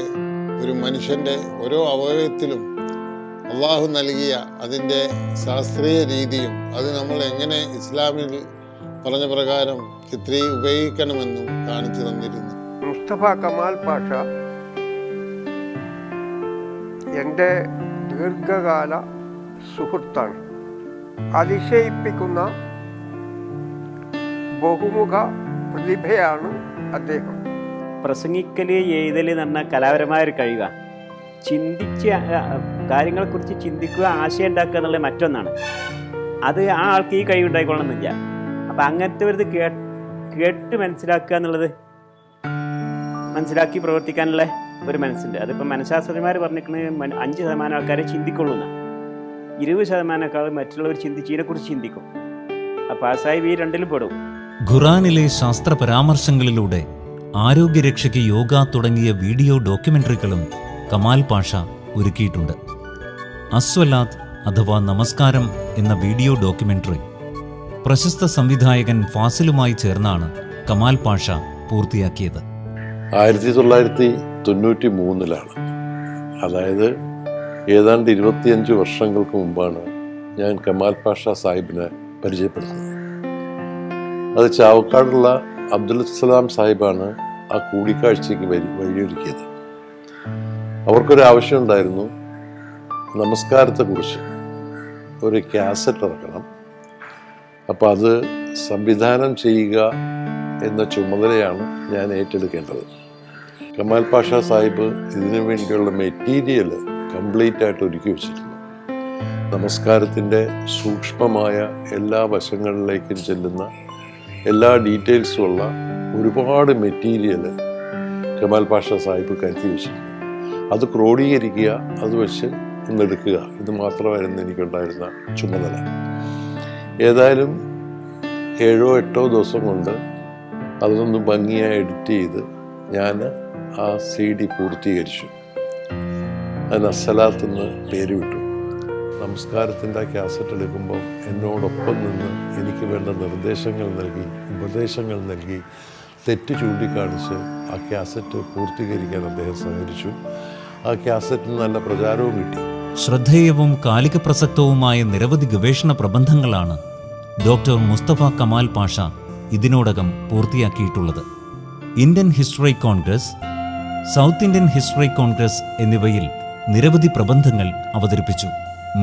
Speaker 5: ഒരു മനുഷ്യൻ്റെ ഓരോ അവയവത്തിലും അള്ളാഹു നൽകിയ അതിൻ്റെ ശാസ്ത്രീയ രീതിയും അത് നമ്മൾ എങ്ങനെ ഇസ്ലാമിൽ പറഞ്ഞ പ്രകാരം ഉപയോഗിക്കണമെന്നും കാണിച്ചു തന്നിരുന്നു.
Speaker 12: മുസ്തഫ കമാൽ പാഷ എൻ്റെ ദീർഘകാല സുഹൃത്താണ്. അതിശയിപ്പിക്കുന്ന ബഹുമുഖ പ്രതിഭയാണ് അദ്ദേഹം.
Speaker 13: പ്രസംഗിക്കൽ, എഴുതൽ എന്ന് പറഞ്ഞാൽ കലാപരമായ ഒരു കഴിവാണ്. കാര്യങ്ങളെക്കുറിച്ച് ചിന്തിക്കുക, ആശയം ഉണ്ടാക്കുക എന്നുള്ളത് മറ്റൊന്നാണ്. അത് ആ ആൾക്ക് ഈ കഴിവുണ്ടായിക്കൊള്ളണമെന്നില്ല. അപ്പം അങ്ങനത്തെ ഒരു കേട്ട് മനസ്സിലാക്കുക എന്നുള്ളത്, മനസ്സിലാക്കി പ്രവർത്തിക്കാനുള്ള ഒരു മനസ്സുണ്ട്. അതിപ്പോൾ മനഃശാസ്ത്രജ്ഞന്മാർ പറഞ്ഞിരിക്കുന്നത് 5% ആൾക്കാരെ ചിന്തിക്കുള്ളൂ എന്നാണ്. 20% മറ്റുള്ളവർ ഇതിനെക്കുറിച്ച് ചിന്തിക്കും. അപ്പോൾ ആ സാഹിബ് ഈ രണ്ടിലും പെടും.
Speaker 1: ഖുറാനിലെ ശാസ്ത്ര പരാമർശങ്ങളിലൂടെ ആരോഗ്യരക്ഷയ്ക്ക് യോഗ തുടങ്ങിയ വീഡിയോ ഡോക്യുമെന്ററികളും കമാൽ പാഷ ഒരുക്കിയിട്ടുണ്ട്. അസ്വലാത്ത് അഥവാ നമസ്കാരം എന്ന വീഡിയോ ഡോക്യുമെന്ററി പ്രശസ്ത സംവിധായകൻ ഫാസിലുമായി ചേർന്നാണ് കമാൽ പാഷ പൂർത്തിയാക്കിയത്.
Speaker 8: 1993 അതായത് ഏതാണ്ട് 25 വർഷങ്ങൾക്ക് മുമ്പാണ് ഞാൻ കമാൽ പാഷ സാഹിബിനെ പരിചയപ്പെടുത്തുന്നത്. അത് ചാവക്കാടുള്ള അബ്ദുൽ സലാം സാഹിബാണ് ആ കൂടിക്കാഴ്ചയ്ക്ക് വഴിയൊരുക്കിയത്. അവർക്കൊരു ആവശ്യമുണ്ടായിരുന്നു, നമസ്കാരത്തെക്കുറിച്ച് ഒരു കാസറ്റ് ഇറക്കണം. അപ്പോൾ അത് സംവിധാനം ചെയ്യുക എന്ന ചുമതലയാണ് ഞാൻ ഏറ്റെടുക്കേണ്ടത്. കമാൽ പാഷ സാഹിബ് ഇതിനു വേണ്ടിയുള്ള മെറ്റീരിയൽ കംപ്ലീറ്റ് ആയിട്ട് ഒരുക്കി വെച്ചിട്ടുണ്ട്. നമസ്കാരത്തിൻ്റെ സൂക്ഷ്മമായ എല്ലാ വശങ്ങളിലേക്കും ചെല്ലുന്ന എല്ലാ ഡീറ്റെയിൽസും ഉള്ള ഒരുപാട് മെറ്റീരിയൽ കമാൽ പാഷ സാഹിബ് കരുതി വെച്ചിട്ടുണ്ട്. അത് ക്രോഡീകരിക്കുക, അത് വെച്ച് ഒന്നെടുക്കുക, ഇത് മാത്രമായിരുന്നു എനിക്കുണ്ടായിരുന്ന ചുമതല. ഏതായാലും 7-8 ദിവസം കൊണ്ട് അതൊന്ന് ഭംഗിയായി എഡിറ്റ് ചെയ്ത് ഞാൻ ആ CD പൂർത്തീകരിച്ചു. അതിന് അസ്സലാത്ത് എന്ന് പേര് വിട്ടു. നമസ്കാരത്തിൻ്റെ കാസറ്റ് എടുക്കുമ്പോൾ എന്നോടൊപ്പം നിന്ന് എനിക്ക് വേണ്ട നിർദ്ദേശങ്ങൾ നൽകി, ഉപദേശങ്ങൾ നൽകി, തെറ്റ് ചൂണ്ടിക്കാണിച്ച് ആ കാസറ്റ് പൂർത്തീകരിക്കാൻ അദ്ദേഹം സഹകരിച്ചു. ആ കാസറ്റിന് നല്ല പ്രചാരവും കിട്ടി.
Speaker 1: ശ്രദ്ധേയവും കാലിക പ്രസക്തവുമായ നിരവധി ഗവേഷണ പ്രബന്ധങ്ങളാണ് ഡോക്ടർ മുസ്തഫ കമാൽ പാഷ ഇതിനോടകം പൂർത്തിയാക്കിയിട്ടുള്ളത്. Indian history congress, south Indian history congress എന്നിവയിൽ നിരവധി പ്രബന്ധങ്ങൾ അവതരിപ്പിച്ചു.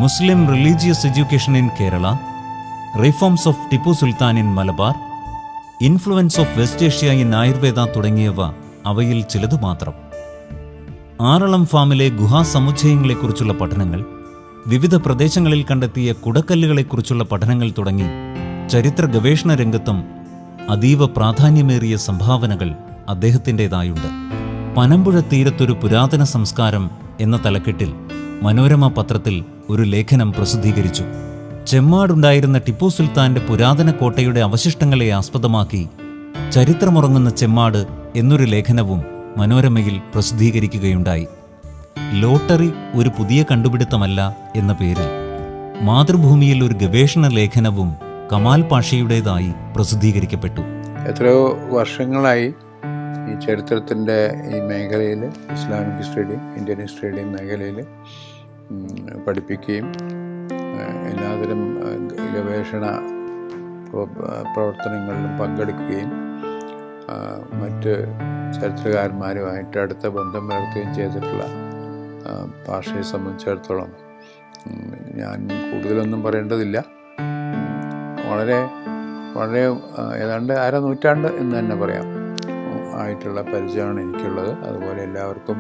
Speaker 1: Muslim religious education in Kerala, reforms of Tipu Sultan in Malabar, influence of west Asia in Ayurveda തുടങ്ങിയവ അവയിൽ ചിലതു മാത്രം. ആറളം ഫാമിലെ ഗുഹാസമുച്ചയങ്ങളെക്കുറിച്ചുള്ള പഠനങ്ങൾ, വിവിധ പ്രദേശങ്ങളിൽ കണ്ടെത്തിയ കുടക്കല്ലുകളെക്കുറിച്ചുള്ള പഠനങ്ങൾ തുടങ്ങി ചരിത്ര ഗവേഷണ രംഗത്തും അതീവ പ്രാധാന്യമേറിയ സംഭാവനകൾ അദ്ദേഹത്തിൻ്റെതായുണ്ട്. പനമ്പുഴ തീരത്തൊരു പുരാതന സംസ്കാരം എന്ന തലക്കെട്ടിൽ മനോരമ പത്രത്തിൽ ഒരു ലേഖനം പ്രസിദ്ധീകരിച്ചു. ചെമ്മാടുണ്ടായിരുന്ന ടിപ്പു സുൽത്താന്റെ പുരാതന കോട്ടയുടെ അവശിഷ്ടങ്ങളെ ആസ്പദമാക്കി ചരിത്രമുറങ്ങുന്ന ചെമ്മാട് എന്നൊരു ലേഖനവും മനോരമയിൽ പ്രസിദ്ധീകരിക്കുകയുണ്ടായി. ലോട്ടറി ഒരു പുതിയ കണ്ടുപിടുത്തമല്ല എന്ന പേരിൽ മാതൃഭൂമിയിൽ ഒരു ഗവേഷണ ലേഖനവും കമാൽ പാഷയുടേതായി പ്രസിദ്ധീകരിക്കപ്പെട്ടു.
Speaker 6: എത്രയോ വർഷങ്ങളായി ഈ ചരിത്രത്തിൻ്റെ ഈ മേഖലയിൽ, ഇസ്ലാമിക് ഹിസ്റ്ററിയുടെയും ഇന്ത്യൻ ഹിസ്റ്ററിയുടെയും മേഖലയിൽ പഠിപ്പിക്കുകയും എല്ലാതരം ഗവേഷണ പ്രവർത്തനങ്ങളിലും പങ്കെടുക്കുകയും മറ്റ് ചരിത്രകാരന്മാരുമായിട്ട് അടുത്ത ബന്ധം പുലർത്തുകയും ചെയ്തിട്ടുള്ള ഭാഷയെ സംബന്ധിച്ചിടത്തോളം ഞാൻ കൂടുതലൊന്നും പറയേണ്ടതില്ല. വളരെ വളരെ ഏതാണ്ട് അരനൂറ്റാണ്ട് എന്ന് തന്നെ പറയാം ആയിട്ടുള്ള പരിചയമാണ് എനിക്കുള്ളത്. അതുപോലെ എല്ലാവർക്കും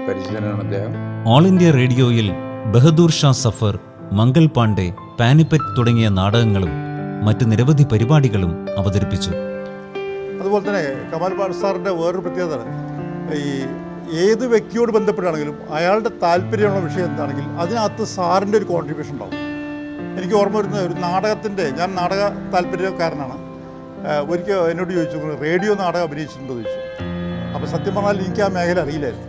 Speaker 6: പരിചിതനാണ് അദ്ദേഹം.
Speaker 1: ഓൾ ഇന്ത്യ റേഡിയോയിൽ ബഹദൂർ ഷാ സഫർ, മംഗൾ പാണ്ഡെ, പാനിപ്പറ്റ് തുടങ്ങിയ നാടകങ്ങളും മറ്റ് നിരവധി പരിപാടികളും അവതരിപ്പിച്ചു.
Speaker 14: അതുപോലെ തന്നെ കമാൽ പാഷ സാറിൻ്റെ വേറൊരു പ്രത്യേകത, ഈ ഏത് വ്യക്തിയോട് ബന്ധപ്പെട്ടാണെങ്കിലും അയാളുടെ താല്പര്യമുള്ള വിഷയം എന്താണെങ്കിൽ അതിനകത്ത് സാറിൻ്റെ ഒരു കോൺട്രിബ്യൂഷൻ ഉണ്ടാവും. എനിക്ക് ഓർമ്മ വരുന്ന ഒരു നാടകത്തിൻ്റെ, ഞാൻ നാടക താല്പര്യക്കാരനാണ്. ഒരിക്കൽ എന്നോട് ചോദിച്ചു, റേഡിയോ നാടകം അഭിനയിച്ചിട്ടുണ്ടോ ചോദിച്ചു. അപ്പോൾ സത്യം പറഞ്ഞാൽ എനിക്ക് ആ മേഖല അറിയില്ലായിരുന്നു.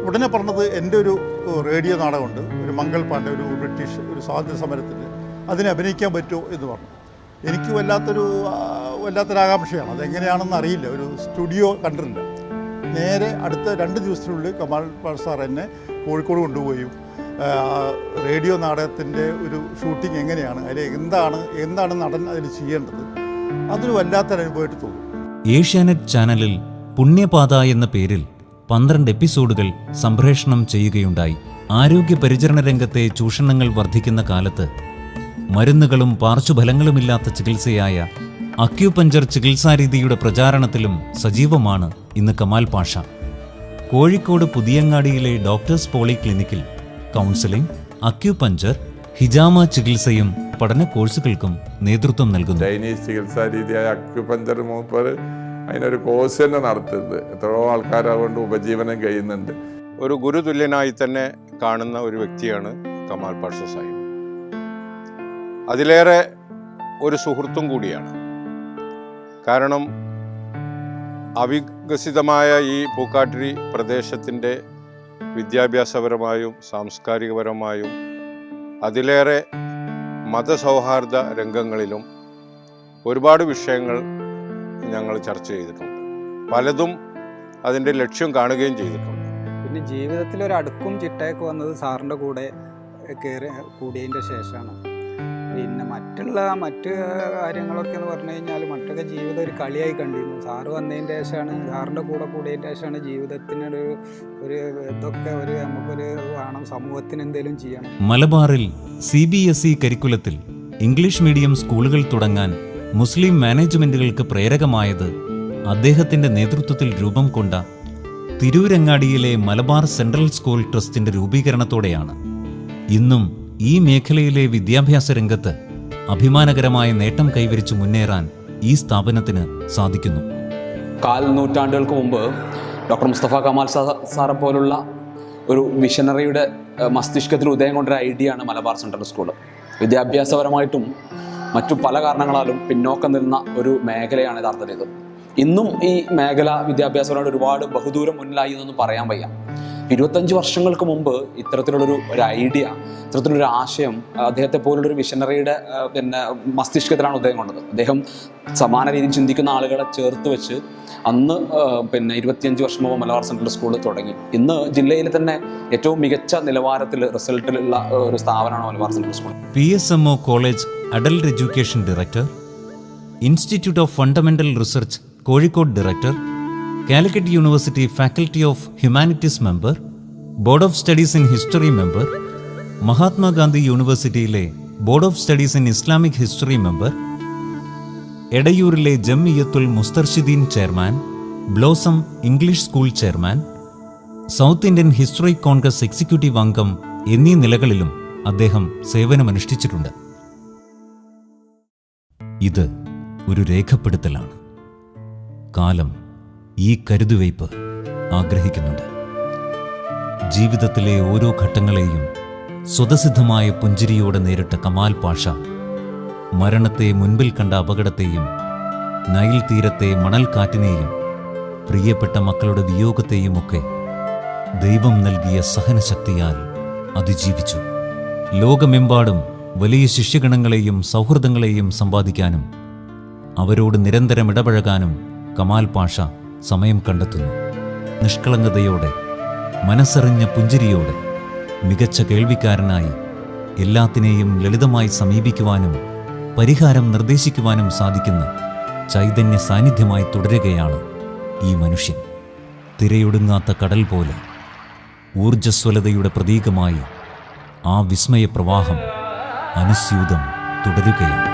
Speaker 14: ഉടനെ പറഞ്ഞത് എൻ്റെ ഒരു റേഡിയോ നാടകമുണ്ട്, ഒരു മംഗൾ പാണ്ഡെ, ഒരു ബ്രിട്ടീഷ് ഒരു സ്വാതന്ത്ര്യ സമരത്തിൻ്റെ, അതിനെ അഭിനയിക്കാൻ പറ്റുമോ എന്ന് പറഞ്ഞു. എനിക്ക് വല്ലാത്തൊരാകാംക്ഷയാണ്, അതെങ്ങനെയാണെന്ന് അറിയില്ല, ഒരു സ്റ്റുഡിയോ കണ്ടിട്ടില്ല. നേരെ അടുത്ത 2 ദിവസത്തിനുള്ളിൽ കമാൽ പാഷ സാർ എന്നെ കോഴിക്കോട് കൊണ്ടുപോയി റേഡിയോ നാടകത്തിൻ്റെ ഒരു ഷൂട്ടിംഗ് എങ്ങനെയാണ്, അതിൽ എന്താണ് നടൻ അതിൽ ചെയ്യേണ്ടത്, അതൊരു വല്ലാത്തൊരനുഭവമായിട്ട് തോന്നും.
Speaker 1: ഏഷ്യാനെറ്റ് ചാനലിൽ പുണ്യപാത എന്ന പേരിൽ 12 എപ്പിസോഡുകൾ സംപ്രേഷണം ചെയ്യുകയുണ്ടായി. ആരോഗ്യ പരിചരണ രംഗത്തെ ചൂഷണങ്ങൾ വർദ്ധിക്കുന്ന കാലത്ത് മരുന്നുകളും പാർശ്വഫലങ്ങളുമില്ലാത്ത ചികിത്സയായ അക്യുപഞ്ചർ ചികിത്സാരീതിയുടെ പ്രചാരണത്തിലും സജീവമാണ് ഇന്ന് കമാൽ പാഷ. കോഴിക്കോട് പുതിയങ്ങാടിയിലെ ഡോക്ടേഴ്സ് പോളിക്ലിനിക്കിൽ കൗൺസിലിംഗ്, അക്യുപഞ്ചർ, ഹിജാമ ചികിത്സയും പഠന കോഴ്സുകൾക്കും നേതൃത്വം നൽകുന്നു.
Speaker 15: ചൈനീസ് ചികിത്സാ രീതിയായ അക്യുപഞ്ചർ മൂപ്പർ അതിനൊരു കോഴ്സ് തന്നെ നടത്തുന്നത്. എത്രയോ ആൾക്കാർ അതുകൊണ്ട് ഉപജീവനം കഴിയുന്നുണ്ട്.
Speaker 8: ഒരു ഗുരുതുല്യനായി തന്നെ കാണുന്ന ഒരു വ്യക്തിയാണ് കമാൽ പാഷ സാഹിബ്. അതിലേറെ ഒരു സുഹൃത്തും കൂടിയാണ്. കാരണം അവികസിതമായ ഈ പൂക്കാട്ടിരി പ്രദേശത്തിൻ്റെ വിദ്യാഭ്യാസപരമായും സാംസ്കാരികപരമായും അതിലേറെ മതസൗഹാർദ്ദ രംഗങ്ങളിലും ഒരുപാട് വിഷയങ്ങൾ ഞങ്ങൾ ചർച്ച ചെയ്തിട്ടുണ്ട്. പലതും അതിൻ്റെ ലക്ഷ്യം കാണുകയും ചെയ്തിട്ടുണ്ട്.
Speaker 16: പിന്നെ ജീവിതത്തിൽ ഒരു അടുക്കും ചിട്ടയൊക്കെ വന്നത് സാറിൻ്റെ കൂടെ കയറി കൂടിയതിൻ്റെ ശേഷമാണ്.
Speaker 25: പിന്നെ മറ്റ് കാര്യങ്ങളൊക്കെ എന്ന് പറഞ്ഞു കഴിഞ്ഞാൽ മറ്റൊക്കെ ജീവിതം ഒരു കളിയായി കണ്ടിരുന്നു. സാറ് വന്നതിൻ്റെ ശേഷമാണ്, സാറിൻ്റെ കൂടെ കൂടിയതിൻ്റെ ശേഷമാണ് ജീവിതത്തിനൊരു ഇതൊക്കെ നമുക്കൊരു വേണം, സമൂഹത്തിന് എന്തെങ്കിലും ചെയ്യണം.
Speaker 1: മലബാറിൽ CBSE കരിക്കുലത്തിൽ ഇംഗ്ലീഷ് മീഡിയം സ്കൂളുകൾ തുടങ്ങാൻ മുസ്ലിം മാനേജ്മെൻറ്റുകൾക്ക് പ്രേരകമായത് അദ്ദേഹത്തിൻ്റെ നേതൃത്വത്തിൽ രൂപം കൊണ്ട തിരൂരങ്ങാടിയിലെ മലബാർ സെൻട്രൽ സ്കൂൾ ട്രസ്റ്റിൻ്റെ രൂപീകരണത്തോടെയാണ്. ഇന്നും ഈ മേഖലയിലെ വിദ്യാഭ്യാസ രംഗത്ത് അഭിമാനകരമായ നേട്ടം കൈവരിച്ചു മുന്നേറാൻ ഈ സ്ഥാപനത്തിന് സാധിക്കുന്നു.
Speaker 16: കാൽ നൂറ്റാണ്ടുകൾക്ക് മുമ്പ് ഡോക്ടർ മുസ്തഫ കമാൽ സാറെ പോലുള്ള ഒരു വിഷനറിയുടെ മസ്തിഷ്കത്തിൽ ഉദയം കൊണ്ടൊരു ഐഡിയ ആണ് മലബാർ സെൻട്രൽ സ്കൂൾ. വിദ്യാഭ്യാസപരമായിട്ടും മറ്റു പല കാരണങ്ങളാലും പിന്നോക്കം നിന്ന ഒരു മേഖലയാണ് യഥാർത്ഥത്തിൽ ഇത്. ഇന്നും ഈ മേഖല വിദ്യാഭ്യാസപരമായിട്ട് ഒരുപാട് ബഹുദൂരം മുന്നിലായി എന്നൊന്നും പറയാൻ വയ്യ. 25 വർഷങ്ങൾക്ക് മുമ്പ് ഇത്തരത്തിലുള്ളൊരു ഐഡിയ, ഇത്തരത്തിലൊരു ആശയം അദ്ദേഹത്തെ പോലുള്ളൊരു വിഷനറിയുടെ മസ്തിഷ്കത്തിലാണ് ഉദയം കൊണ്ടത്. അദ്ദേഹം സമാന രീതിയിൽ ചിന്തിക്കുന്ന ആളുകളെ ചേർത്ത് വെച്ച് അന്ന് 25 വർഷം മുമ്പ് മലബാർ സെൻട്രൽ സ്കൂൾ തുടങ്ങി. ഇന്ന് ജില്ലയിൽ തന്നെ ഏറ്റവും മികച്ച നിലവാരത്തിൽ റിസൾട്ടിലുള്ള ഒരു സ്ഥാപനമാണ് Malabar central school.
Speaker 1: PSMO college adult education director, institute of fundamental research Kozhikode director, Calicut university faculty of humanities member, board of studies in history member, Mahatma Gandhi യൂണിവേഴ്സിറ്റിയിലെ board of studies in Islamic history member, എടയൂരിലെ Jamiyyathul Mustarshideen chairman, blossom English school chairman, south Indian history congress executive അംഗം എന്നീ നിലകളിലും അദ്ദേഹം സേവനമനുഷ്ഠിച്ചിട്ടുണ്ട്. ഇത് ഒരു രേഖപ്പെടുത്തലാണ്. കാലം ഈ കരുതുവയ്പ് ആഗ്രഹിക്കുന്നുണ്ട്. ജീവിതത്തിലെ ഓരോ ഘട്ടങ്ങളെയും സ്വതസിദ്ധമായ പുഞ്ചിരിയോടെ നേരിട്ട കമാൽ പാഷ മരണത്തെ മുൻപിൽ കണ്ട അപകടത്തെയും നൈൽ തീരത്തെ മണൽക്കാറ്റിനെയും പ്രിയപ്പെട്ട മക്കളുടെ വിയോഗത്തെയുമൊക്കെ ദൈവം നൽകിയ സഹനശക്തിയാൽ അതിജീവിച്ചു. ലോകമെമ്പാടും വലിയ ശിഷ്യഗണങ്ങളെയും സൗഹൃദങ്ങളെയും സമ്പാദിക്കാനും അവരോട് നിരന്തരം ഇടപഴകാനും കമാൽ പാഷ സമയം കണ്ടെത്തുന്നു. നിഷ്കളങ്കതയോടെ, മനസ്സറിഞ്ഞ പുഞ്ചിരിയോടെ, മികച്ച കേൾവിക്കാരനായി എല്ലാത്തിനെയും ലളിതമായി സമീപിക്കുവാനും പരിഹാരം നിർദ്ദേശിക്കുവാനും സാധിക്കുന്ന ചൈതന്യ സാന്നിധ്യമായി തുടരുകയാണ് ഈ മനുഷ്യൻ. തിരയൊടുങ്ങാത്ത കടൽ പോലെ ഊർജ്ജസ്വലതയുടെ പ്രതീകമായി ആ വിസ്മയ പ്രവാഹം അനുസ്യൂതം തുടരുകയാണ്.